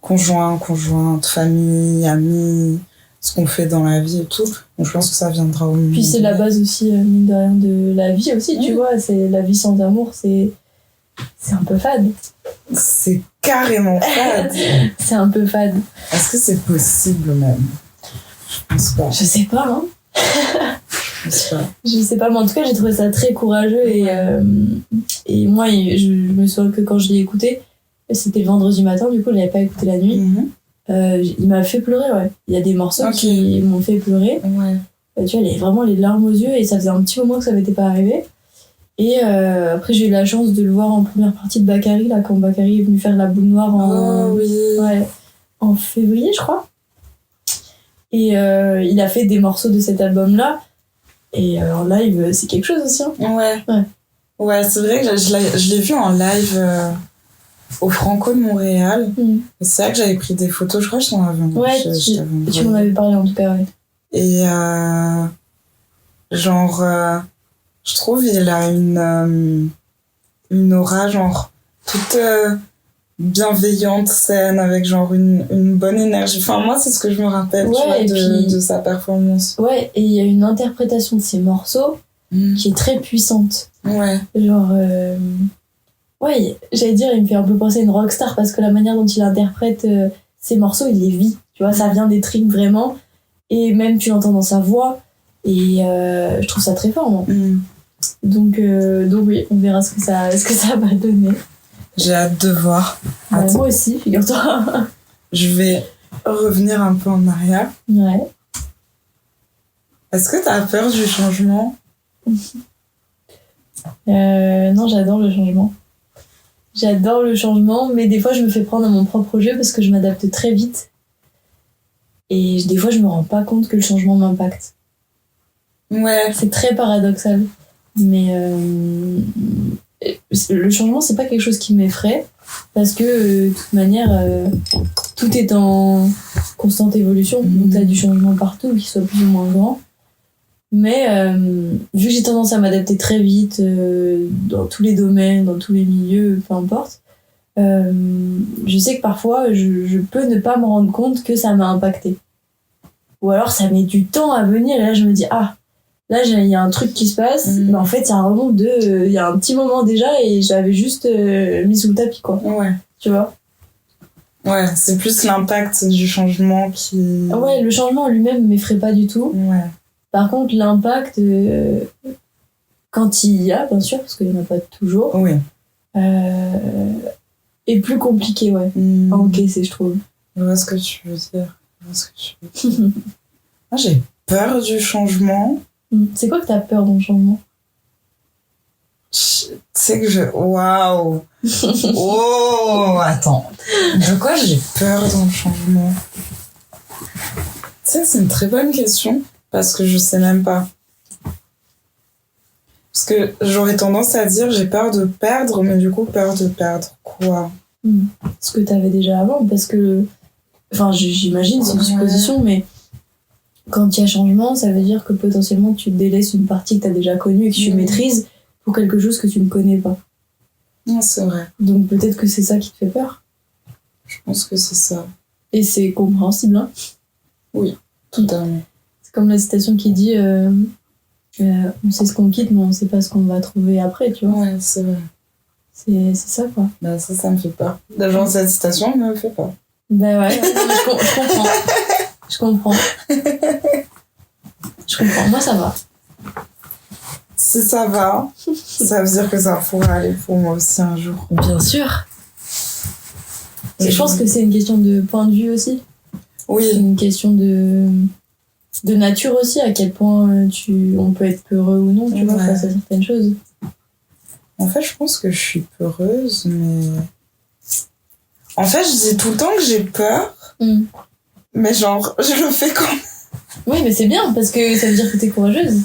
conjointe, famille, amis, ce qu'on fait dans la vie et tout. Donc je pense que ça viendra au milieu. Puis c'est la base aussi, mine de rien, de la vie aussi, tu vois. C'est la vie sans amour, c'est un peu fade. C'est carrément fade. C'est un peu fade. Est-ce que c'est possible même? Je pense pas. Je sais pas, hein. Je sais pas, mais en tout cas, j'ai trouvé ça très courageux. Et moi, je me souviens que quand je l'ai écouté, c'était le vendredi matin, du coup, je l'avais pas écouté la nuit. Il m'a fait pleurer, ouais. Il y a des morceaux qui m'ont fait pleurer. Tu vois, il y avait vraiment les larmes aux yeux et ça faisait un petit moment que ça m'était pas arrivé. Et après, j'ai eu la chance de le voir en première partie de Bakary, là, quand Bakary est venu faire la boule noire en février, je crois. Et il a fait des morceaux de cet album-là. Et en live, c'est quelque chose aussi. Hein. Ouais, c'est vrai que je l'ai vu en live au Franco de Montréal. C'est vrai que j'avais pris des photos, je crois que je t'en avais envoyé. Ouais, tu m'en avais parlé en tout cas, ouais. Et je trouve il a une aura genre toute bienveillante, saine, avec genre une bonne énergie. Enfin, moi, c'est ce que je me rappelle tu vois, de sa performance. Ouais, et il y a une interprétation de ses morceaux qui est très puissante. Ouais. Genre... Ouais, j'allais dire, il me fait un peu penser à une rockstar parce que la manière dont il interprète ses morceaux, il les vit. Tu vois, ça vient des tripes vraiment. Et même, tu l'entends dans sa voix. Et je trouve ça très fort, moi. Donc oui, on verra ce que ça va donner. J'ai hâte de voir. Moi aussi, figure-toi. Je vais revenir un peu en arrière. Ouais. Est-ce que t'as peur du changement? Non, j'adore le changement. J'adore le changement, mais des fois, je me fais prendre à mon propre jeu parce que je m'adapte très vite. Et des fois, je me rends pas compte que le changement m'impacte. Ouais. C'est très paradoxal. Mais le changement, c'est pas quelque chose qui m'effraie parce que, de toute manière, tout est en constante évolution. Donc, t'as du changement partout, qu'il soit plus ou moins grand. Mais vu que j'ai tendance à m'adapter très vite dans tous les domaines, dans tous les milieux, peu importe, je sais que parfois je peux ne pas me rendre compte que ça m'a impacté. Ou alors ça met du temps à venir et là je me dis là il y a un truc qui se passe, mais en fait ça remonte il y a un petit moment déjà et j'avais juste mis sous le tapis quoi. Ouais. Tu vois? Ouais, c'est plus l'impact du changement qui... Ouais, le changement en lui-même m'effraie pas du tout. Ouais. Par contre, l'impact, quand il y a, bien sûr, parce qu'il n'y en a pas toujours, est plus compliqué, à encaisser, je trouve. Je vois ce que tu veux dire. Moi, j'ai peur du changement. C'est quoi que t'as peur dans le changement? Tu sais que Waouh. Oh, attends. De quoi j'ai peur dans le changement? Tu sais, c'est une très bonne question. Parce que je sais même pas. Parce que j'aurais tendance à dire j'ai peur de perdre, mais du coup peur de perdre quoi? Ce que t'avais déjà avant, parce que... Enfin, j'imagine, c'est une supposition, mais quand il y a changement, ça veut dire que potentiellement tu délaisses une partie que t'as déjà connue et que tu maîtrises pour quelque chose que tu ne connais pas. Non, c'est vrai. Donc peut-être que c'est ça qui te fait peur. Je pense que c'est ça. Et c'est compréhensible, hein? Oui. Totalement. C'est comme la citation qui dit on sait ce qu'on quitte, mais on sait pas ce qu'on va trouver après, tu vois. Ouais, c'est vrai. C'est ça, quoi. Bah, ça me fait peur. Genre, cette citation me fait peur. Bah ouais, je comprends. Je comprends. Je comprends. Moi, ça va. Si ça va, ça veut dire que ça pourra aller pour moi aussi un jour. Bien sûr. Je pense que c'est une question de point de vue aussi. Oui. C'est une question de nature aussi, à quel point on peut être peureux ou non, tu vois, face à certaines choses. En fait, je pense que je suis peureuse, mais... En fait, je dis tout le temps que j'ai peur, mais genre, je le fais quand même. Oui, mais c'est bien, parce que ça veut dire que t'es courageuse.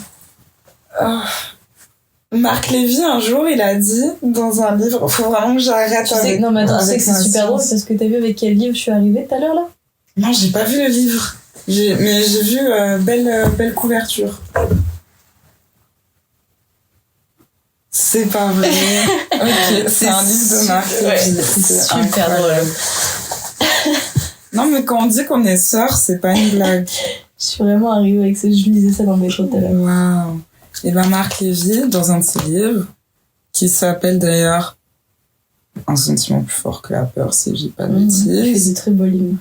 Marc Lévy, un jour, il a dit dans un livre, faut vraiment que j'arrête avec... Non, mais attends, tu sais que c'est super drôle, parce que t'as vu avec quel livre je suis arrivée tout à l'heure, là ? Non, j'ai pas vu le livre. Mais j'ai vu belle couverture. C'est pas vrai. Ok, c'est un livre de Marc. C'est super drôle. Non, mais quand on dit qu'on est sœurs, c'est pas une blague. Je suis vraiment arrivée avec ça. Je lisais ça dans le métro tout à l'heure. Waouh. Et ben Marc Lévy, dans un de ses livres, qui s'appelle d'ailleurs Un sentiment plus fort que la peur, si je dis pas de bêtises. Il fait des très beaux livres.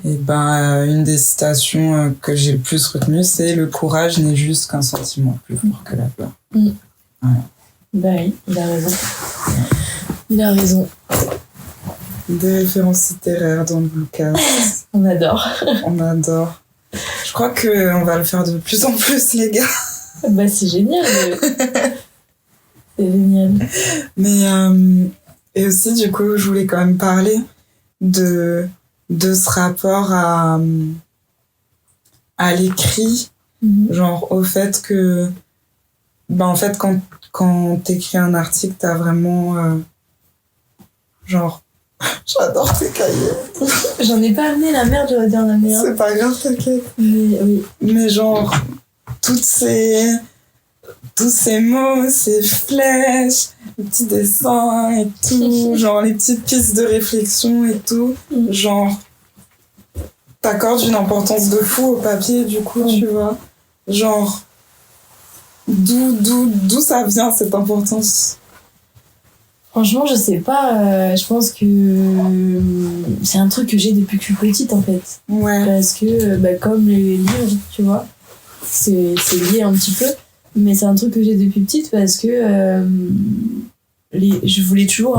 Et ben, une des citations que j'ai le plus retenues, c'est « Le courage n'est juste qu'un sentiment plus fort que la peur ». Voilà. Bah oui, il a raison. Il a raison. Des références littéraires dans le Lucas. On adore. On adore. Je crois qu'on va le faire de plus en plus, les gars. Bah c'est génial. C'est génial. Mais, et aussi, du coup, je voulais quand même parler de ce rapport à l'écrit. Genre, au fait que, en fait, quand t'écris un article, t'as vraiment, genre, j'adore tes cahiers. J'en ai pas amené, la merde, j'aurais dire la merde. C'est pas grave, t'inquiète. Mais oui. Mais genre, tous ces mots, ces flèches, les petits dessins et tout, genre les petites pistes de réflexion et tout, genre, t'accordes une importance de fou au papier, du coup, tu vois. Genre, d'où ça vient cette importance? Franchement, je sais pas. Je pense que c'est un truc que j'ai depuis que je suis petite, en fait. Ouais. Parce que, comme les livres, tu vois, c'est lié un petit peu. Mais c'est un truc que j'ai depuis petite parce que je voulais toujours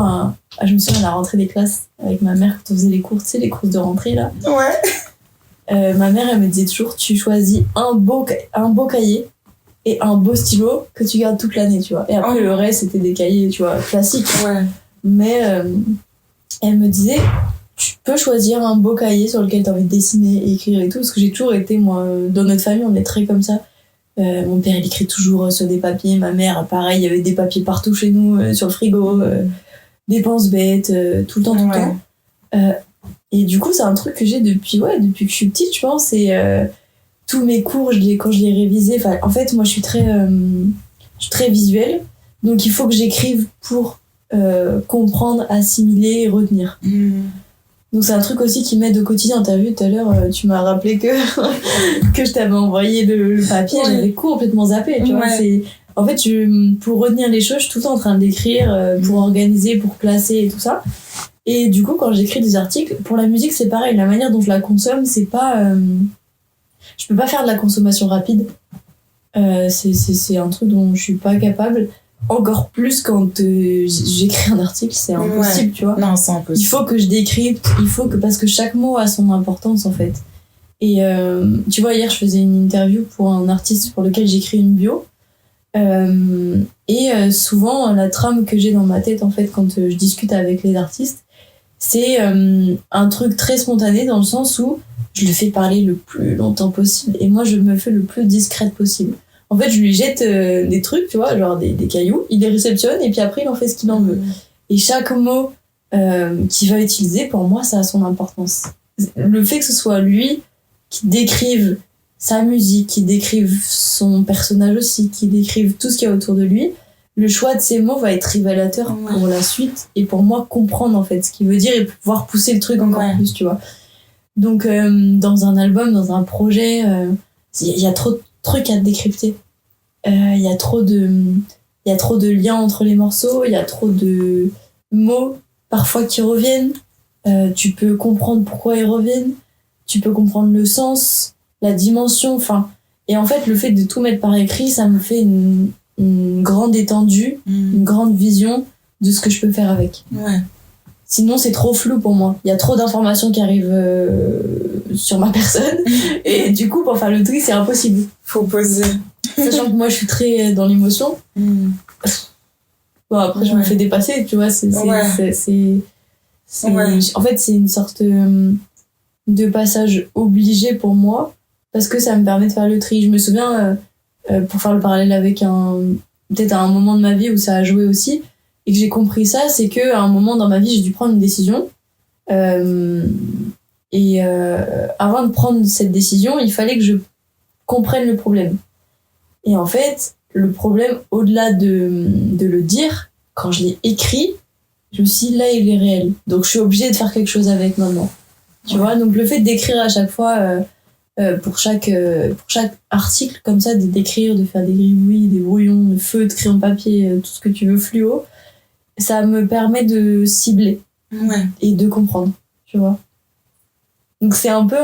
je me souviens à la rentrée des classes avec ma mère quand on faisait les cours, tu sais, les courses de rentrée, là. Ouais. Ma mère, elle me disait toujours, tu choisis un beau cahier et un beau stylo que tu gardes toute l'année, tu vois. Et après, le reste, c'était des cahiers, tu vois, classiques. Ouais. Mais elle me disait, tu peux choisir un beau cahier sur lequel t'as envie de dessiner et écrire et tout. Parce que j'ai toujours été, moi, dans notre famille, on est très comme ça. Mon père, il écrit toujours sur des papiers. Ma mère, pareil, il y avait des papiers partout chez nous, sur le frigo, des pense-bêtes, tout le temps. Et du coup, c'est un truc que j'ai depuis que je suis petite, je pense. Et tous mes cours, quand je les révisais, en fait, moi, je suis très visuelle. Donc, il faut que j'écrive pour comprendre, assimiler et retenir. Donc, c'est un truc aussi qui m'aide au quotidien. T'as vu tout à l'heure, tu m'as rappelé que je t'avais envoyé le papier. J'avais complètement zappé, tu vois. En fait, pour retenir les choses, je suis tout le temps en train d'écrire pour organiser, pour classer et tout ça. Et du coup, quand j'écris des articles, pour la musique, c'est pareil. La manière dont je la consomme, c'est pas... je peux pas faire de la consommation rapide. C'est un truc dont je suis pas capable. Encore plus quand j'écris un article, c'est impossible, tu vois. Non, c'est impossible. Il faut que je décrypte, parce que chaque mot a son importance, en fait. Et tu vois, hier, je faisais une interview pour un artiste pour lequel j'écris une bio. Souvent, la trame que j'ai dans ma tête, en fait, quand je discute avec les artistes, c'est un truc très spontané dans le sens où je le fais parler le plus longtemps possible et moi, je me fais le plus discrète possible. En fait, je lui jette des trucs, tu vois, genre des cailloux, il les réceptionne et puis après, il en fait ce qu'il en veut. Et chaque mot qu'il va utiliser, pour moi, ça a son importance. Le fait que ce soit lui qui décrive sa musique, qui décrive son personnage aussi, qui décrive tout ce qu'il y a autour de lui, le choix de ces mots va être révélateur pour la suite et pour moi comprendre en fait ce qu'il veut dire et pouvoir pousser le truc encore plus, tu vois. Donc, dans un album, dans un projet, il y a trop de trucs à décrypter. Il y a trop de liens entre les morceaux, il y a trop de mots parfois qui reviennent. Tu peux comprendre pourquoi ils reviennent, tu peux comprendre le sens, la dimension, enfin. Et en fait, le fait de tout mettre par écrit, ça me fait une grande étendue, une grande vision de ce que je peux faire avec. Ouais. Sinon, c'est trop flou pour moi. Il y a trop d'informations qui arrivent sur ma personne. Et du coup, pour faire le tri, c'est impossible. Faut poser. Sachant que moi, je suis très dans l'émotion. Bon, après, je me fais dépasser, tu vois. En fait, c'est une sorte de passage obligé pour moi. Parce que ça me permet de faire le tri. Je me souviens, pour faire le parallèle avec peut-être un moment de ma vie où ça a joué aussi, et que j'ai compris ça, c'est qu'à un moment dans ma vie, j'ai dû prendre une décision. Avant de prendre cette décision, il fallait que je comprenne le problème. Et en fait, le problème, au-delà de le dire, quand je l'ai écrit, je me suis dit, là, il est réel. Donc, je suis obligée de faire quelque chose avec maintenant. Tu vois, donc le fait d'écrire à chaque fois, pour chaque article comme ça, d'écrire, de faire des gribouillis, des brouillons, de feutres, crayon papier, tout ce que tu veux, fluo, ça me permet de cibler et de comprendre, tu vois. Donc c'est un peu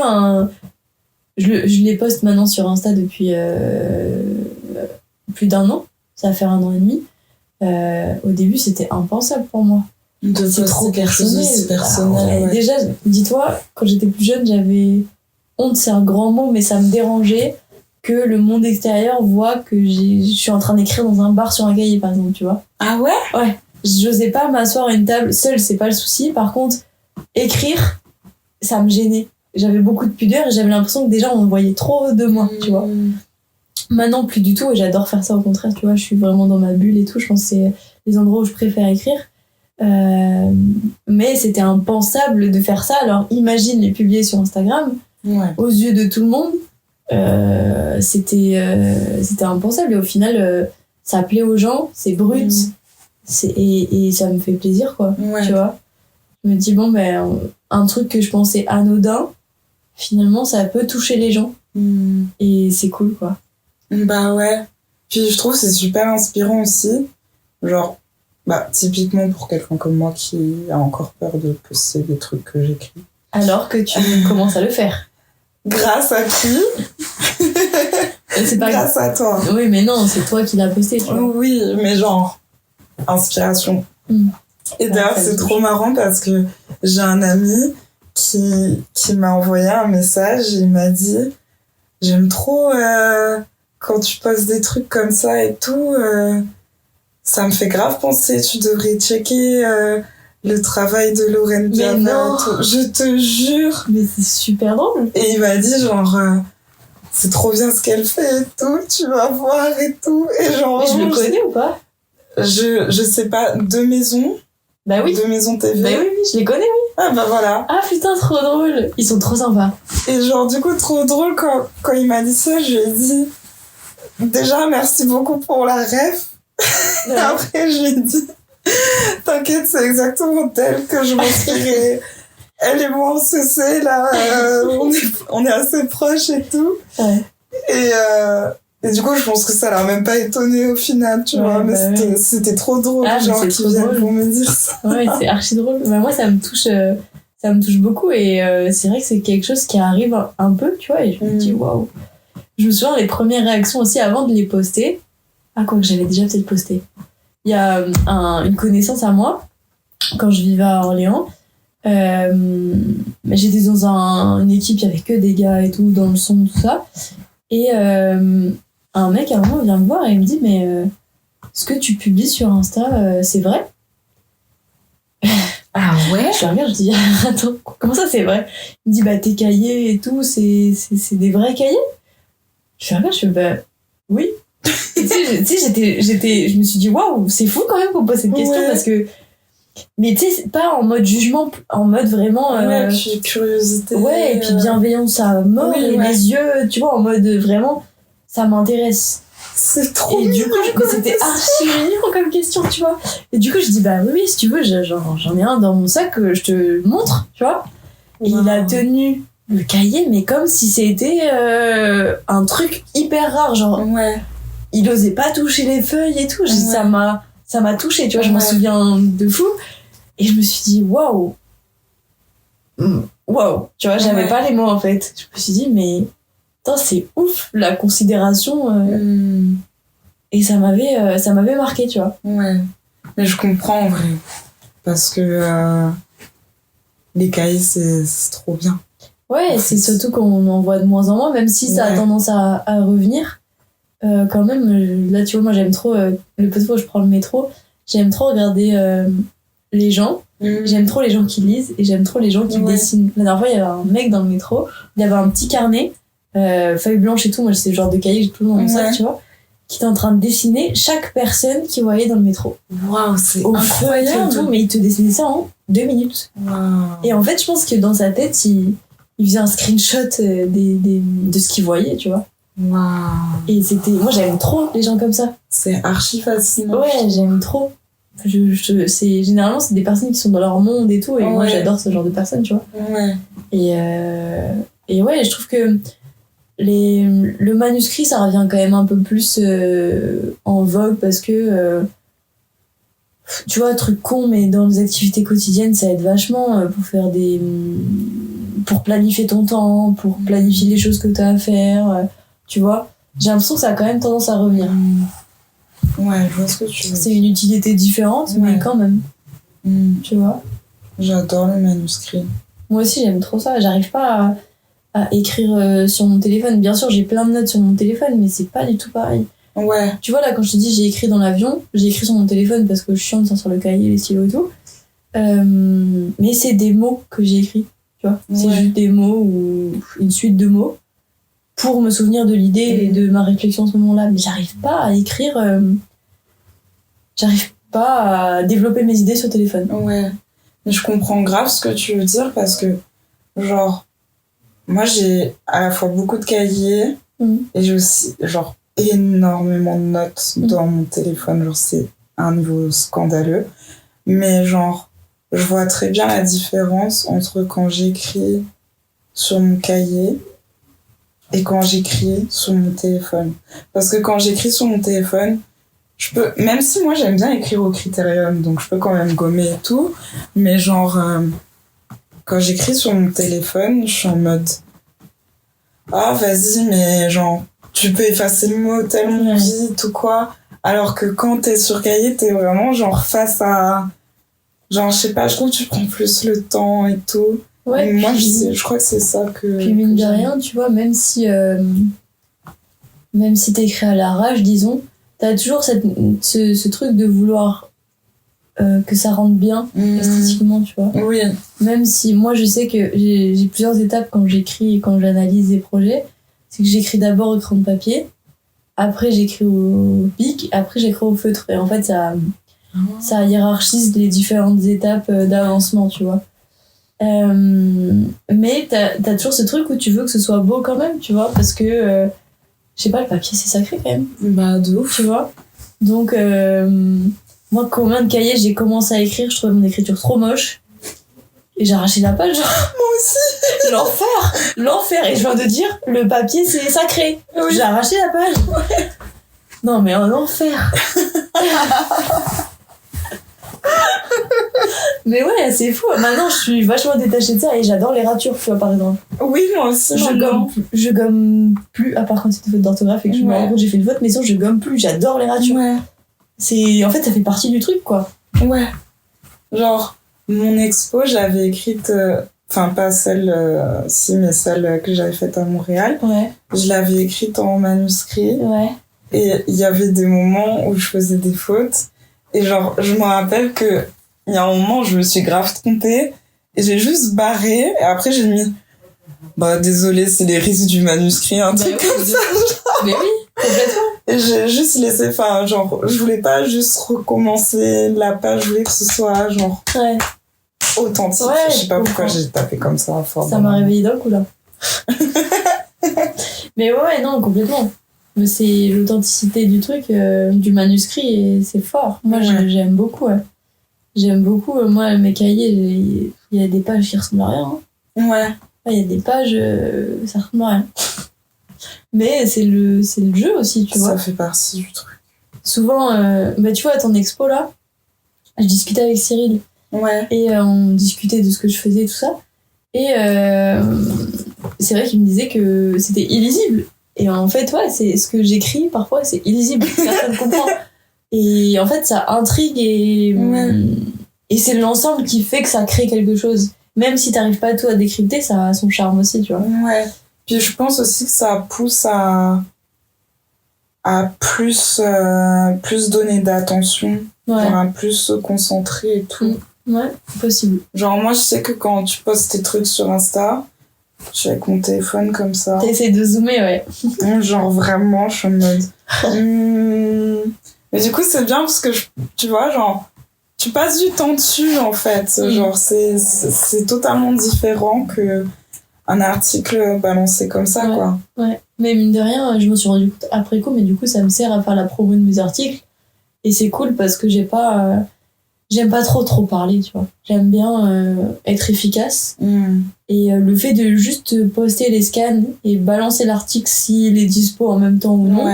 je les poste maintenant sur Insta depuis plus d'1 an, ça va faire 1 an et demi. Au début c'était impensable pour moi, c'est trop personnel. Déjà, dis-toi, quand j'étais plus jeune, j'avais honte, c'est un grand mot, mais ça me dérangeait que le monde extérieur voit que je suis en train d'écrire dans un bar sur un cahier, par exemple, tu vois. Ah ouais? Ouais. J'osais pas m'asseoir à une table seule, c'est pas le souci. Par contre, écrire, ça me gênait. J'avais beaucoup de pudeur et j'avais l'impression que déjà on voyait trop de moi, tu vois. Maintenant, plus du tout, et j'adore faire ça au contraire, tu vois. Je suis vraiment dans ma bulle et tout. Je pense que c'est les endroits où je préfère écrire. Mais c'était impensable de faire ça. Alors imagine les publier sur Instagram. Aux yeux de tout le monde, c'était impensable, et au final ça plaît aux gens, c'est brut, et ça me fait plaisir, quoi. Tu vois, je me dis bon, un truc que je pensais anodin, finalement ça peut toucher les gens, et c'est cool, quoi. Bah ouais, puis je trouve que c'est super inspirant aussi, genre typiquement pour quelqu'un comme moi qui a encore peur de poster des trucs que j'écris, alors que tu commences à le faire. Grâce à qui? C'est pas grâce à toi. Oui, mais non, c'est toi qui l'as posté, tu vois. Oui, mais genre, inspiration. Et d'ailleurs, c'est trop marrant parce que j'ai un ami qui m'a envoyé un message, il m'a dit « J'aime trop quand tu postes des trucs comme ça et tout, ça me fait grave penser, tu devrais checker... le travail de Lorraine Biana, je te jure. Mais c'est super drôle. Et il m'a dit genre c'est trop bien ce qu'elle fait et tout, tu vas voir et tout. Et genre mais je le connais ou pas? Je sais pas, Deux Maisons. Bah oui. Deux Maisons TV. Bah oui, je les connais, oui. Ah bah voilà. Ah putain, trop drôle. Ils sont trop sympas. Et genre du coup trop drôle quand il m'a dit ça, je lui ai dit déjà merci beaucoup pour la ref. Et après je lui ai dit t'inquiète, c'est exactement d'elle que je m'inspirais. Elle et moi, on se sait, là, on est assez proches et tout. Ouais. Et du coup, je pense que ça l'a même pas étonné au final, tu vois. Mais c'était trop drôle, genre, qu'ils viennent pour me dire ça. Ouais, c'est archi drôle. Bah, moi, ça me touche beaucoup, et c'est vrai que c'est quelque chose qui arrive un peu, tu vois, et je me dis, waouh. Je me souviens les premières réactions aussi avant de les poster. Ah, quoi que j'avais déjà peut-être posté. Il y a une connaissance à moi, quand je vivais à Orléans, j'étais dans une équipe, il y avait que des gars et tout, dans le son, tout ça, et un mec à un moment vient me voir et il me dit mais ce que tu publies sur Insta, c'est vrai? Ah ouais? Je le regarde, je dis attends, comment ça c'est vrai? Il me dit bah tes cahiers et tout, c'est des vrais cahiers? Je le regarde, je fais bah oui. Tu sais, je me suis dit waouh, c'est fou quand même qu'on pose cette question, parce que, mais tu sais, pas en mode jugement, en mode vraiment puis curiosité, et puis bienveillance à mort, et les yeux, tu vois, en mode vraiment ça m'intéresse. C'est trop et du coup c'était archi mignon comme question, tu vois, et du coup je dis bah oui si tu veux, j'en ai un dans mon sac, je te montre, tu vois. Et il a tenu le cahier, mais comme si c'était un truc hyper rare, genre il osait pas toucher les feuilles et tout. Ça m'a touchée, tu vois, je m'en souviens de fou. Et je me suis dit, waouh, tu vois, j'avais pas les mots en fait. Je me suis dit, mais putain, c'est ouf la considération. Et ça m'avait marqué, tu vois. Ouais, mais je comprends en vrai. Parce que les cahiers, c'est trop bien. Ouais, c'est surtout qu'on en voit de moins en moins, même si ça a tendance à revenir. Quand même, là, tu vois, moi, j'aime trop, le peu de fois où je prends le métro, j'aime trop regarder les gens. J'aime trop les gens qui lisent et j'aime trop les gens qui dessinent. La dernière fois, il y avait un mec dans le métro, il avait un petit carnet, feuille blanche et tout, moi, c'est le genre de cahier que j'ai tout dans mon sac, tu vois, qui était en train de dessiner chaque personne qu'il voyait dans le métro. Waouh, c'est au incroyable. feu et tout, mais il te dessinait ça en 2 minutes. Wow. Et en fait, je pense que dans sa tête, il faisait un screenshot de ce qu'il voyait, tu vois. Waouh. Et moi, j'aime trop les gens comme ça. C'est archi fascinant. Ouais, j'aime trop. Généralement, c'est des personnes qui sont dans leur monde et tout, et moi, j'adore ce genre de personnes, tu vois. Ouais. Et ouais, je trouve que le manuscrit, ça revient quand même un peu plus en vogue parce que tu vois, truc con, mais dans les activités quotidiennes, ça aide vachement pour faire pour planifier ton temps, pour planifier les choses que tu as à faire, tu vois. J'ai l'impression que ça a quand même tendance à revenir. Ouais, je vois ce que tu veux. C'est une utilité différente, mais quand même. Tu vois. J'adore le manuscrit. Moi aussi, j'aime trop ça. J'arrive pas à écrire sur mon téléphone. Bien sûr, j'ai plein de notes sur mon téléphone, mais c'est pas du tout pareil. Ouais. Tu vois, là, quand je te dis j'ai écrit dans l'avion, j'ai écrit sur mon téléphone parce que je suis chiante sur le cahier, les stylos et tout. Mais c'est des mots que j'ai écrits, tu vois. C'est juste des mots ou une suite de mots pour me souvenir de l'idée et de ma réflexion à ce moment-là. Mais j'arrive pas à écrire... j'arrive pas à développer mes idées sur téléphone. Ouais. Mais je comprends grave ce que tu veux dire parce que, genre, moi, j'ai à la fois beaucoup de cahiers et j'ai aussi, genre, énormément de notes dans mon téléphone. Genre, c'est un niveau scandaleux. Mais, genre, je vois très bien la différence entre quand j'écris sur mon cahier et quand j'écris sur mon téléphone. Parce que quand j'écris sur mon téléphone, je peux, même si moi j'aime bien écrire au critérium, donc je peux quand même gommer et tout, mais genre, quand j'écris sur mon téléphone, je suis en mode, ah, vas-y, mais genre, tu peux effacer le mot tellement vite ou quoi, alors que quand t'es sur cahier, t'es vraiment genre face à, genre, je sais pas, je trouve que tu prends plus le temps et tout. Ouais, et moi, je crois que c'est ça que... Puis mine de rien, tu vois, même si t'écris à l'arrache, disons, t'as toujours ce truc de vouloir que ça rentre bien esthétiquement, tu vois. Oui. Même si moi je sais que j'ai plusieurs étapes quand j'écris et quand j'analyse des projets, c'est que j'écris d'abord au crayon de papier, après j'écris au bic, après j'écris au feutre. Et en fait ça hiérarchise les différentes étapes d'avancement, tu vois. Mais t'as toujours ce truc où tu veux que ce soit beau quand même, tu vois, parce que je sais pas, le papier c'est sacré quand même. Bah de ouf. Tu vois. Donc moi, combien de cahiers j'ai commencé à écrire, je trouvais mon écriture trop moche et j'ai arraché la page, genre. Moi aussi. L'enfer. Et je viens de dire, le papier c'est sacré. Oui. J'ai arraché la page. Non mais un enfer. Mais ouais, c'est fou. Maintenant, je suis vachement détachée de ça et j'adore les ratures, tu vois, par exemple. Oui, moi aussi. Je gomme plus, à part quand c'est une faute d'orthographe et que je me rends compte que j'ai fait une faute, mais sinon, je gomme plus. J'adore les ratures. Ouais. En fait, ça fait partie du truc, quoi. Ouais. Genre, mon expo, j'avais écrite, enfin, pas celle-ci, mais celle que j'avais faite à Montréal. Ouais. Je l'avais écrite en manuscrit. Ouais. Et il y avait des moments où je faisais des fautes. Et genre, je me rappelle que il y a un moment où je me suis grave trompée et j'ai juste barré et après j'ai mis désolé, c'est les risques du manuscrit, un truc comme ça. Mais oui, complètement. Et j'ai juste laissé, genre, je voulais pas juste recommencer la page, je voulais que ce soit genre authentique. Ouais, je sais pas pourquoi j'ai tapé comme ça fort. Ça m'a réveillé d'un coup là. Mais ouais, non, complètement. Mais c'est l'authenticité du truc, du manuscrit, et c'est fort. Moi, j'aime beaucoup, J'aime beaucoup, moi, mes cahiers, il y a des pages qui ressemblent à rien. Ouais. Il y a des pages, certainement rien. Mais c'est le jeu aussi, tu vois. Ça fait partie du truc. Souvent, tu vois, à ton expo là, je discutais avec Cyril. Ouais. Et on discutait de ce que je faisais, tout ça. Et c'est vrai qu'il me disait que c'était illisible. Et en fait, ouais, c'est ce que j'écris, parfois, c'est illisible. Personne ne comprend. Et en fait, ça intrigue et c'est l'ensemble qui fait que ça crée quelque chose. Même si t'arrives pas tout à décrypter, ça a son charme aussi, tu vois. Ouais. Puis je pense aussi que ça pousse à plus donner d'attention, genre à plus se concentrer et tout. Ouais, possible. Genre moi, je sais que quand tu postes tes trucs sur Insta, je suis avec mon téléphone comme ça. T'essaies de zoomer, ouais. Genre vraiment, je suis en mode... Mais du coup, c'est bien parce que, tu vois, genre, tu passes du temps dessus, en fait. Genre, c'est totalement différent que un article balancé comme ça, quoi. Ouais. Mais mine de rien, je me suis rendu compte après coup, mais du coup, ça me sert à faire la promo de mes articles. Et c'est cool parce que j'aime pas trop parler, tu vois. J'aime bien être efficace. Et le fait de juste poster les scans et balancer l'article s'il est dispo en même temps ou non,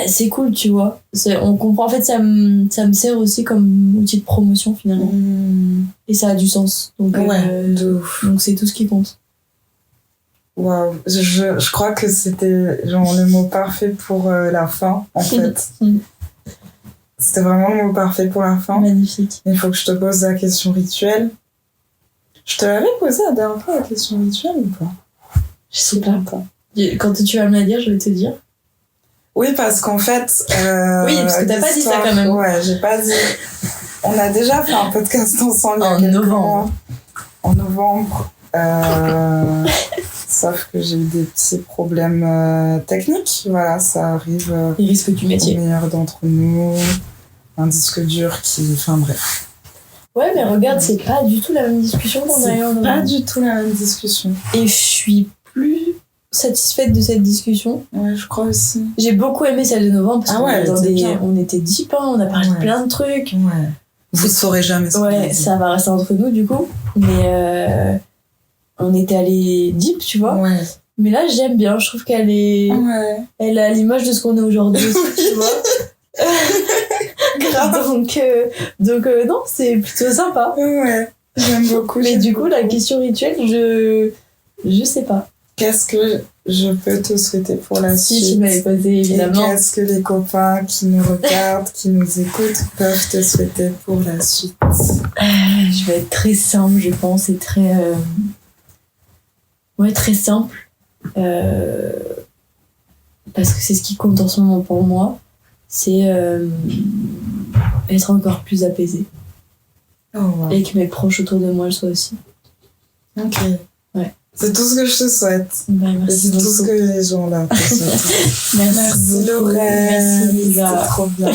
c'est cool, tu vois. On comprend, en fait, ça me sert aussi comme outil de promotion, finalement. Et ça a du sens. Donc, de ouf. Donc c'est tout ce qui compte. Waouh, je crois que c'était genre le mot parfait pour la fin, en fait. C'était vraiment le mot parfait pour la fin. Magnifique. Il faut que je te pose la question rituelle. Je te l'avais posée la dernière fois, la question rituelle, ou pas? Je sais pas. Quand tu vas me la dire, je vais te dire. Oui, parce qu'en fait... oui, parce que t'as pas dit ça quand même. Ouais, j'ai pas dit. On a déjà fait un podcast ensemble en novembre. En novembre. Sauf que j'ai eu des petits problèmes techniques. Voilà, ça arrive. Les risques du métier. Au meilleur d'entre nous. Un disque dur qui... Enfin bref. Ouais, mais regarde, c'est pas du tout la même discussion qu'on a eu en novembre. C'est pas du tout la même discussion. Et je suis plus satisfaite de cette discussion. Ouais, je crois aussi. J'ai beaucoup aimé celle de novembre parce on était deep, on a parlé de plein de trucs. Ouais. Vous saurez jamais ce Ouais, ça va rester entre nous du coup. Mais on était allé deep, tu vois. Ouais. Mais là, j'aime bien. Je trouve qu'elle est... Ouais. Elle a l'image de ce qu'on est aujourd'hui aussi, tu vois. donc non, c'est plutôt sympa. Ouais, j'aime beaucoup. Mais du coup, la question rituelle, je sais pas. Qu'est-ce que je peux te souhaiter pour la suite? Si tu m'avais posé, évidemment. Et qu'est-ce que les copains qui nous regardent, qui nous écoutent, peuvent te souhaiter pour la suite? Je vais être très simple, je pense, et très... Ouais, très simple. Parce que c'est ce qui compte en ce moment pour moi. C'est être encore plus apaisée. Oh, wow. Et que mes proches autour de moi le soient aussi. Ok. Ouais. C'est tout ce que je te souhaite. Merci. Et c'est tout ce que les gens là te souhaitent. Merci Lorraine. Merci Lisa. C'est trop bien.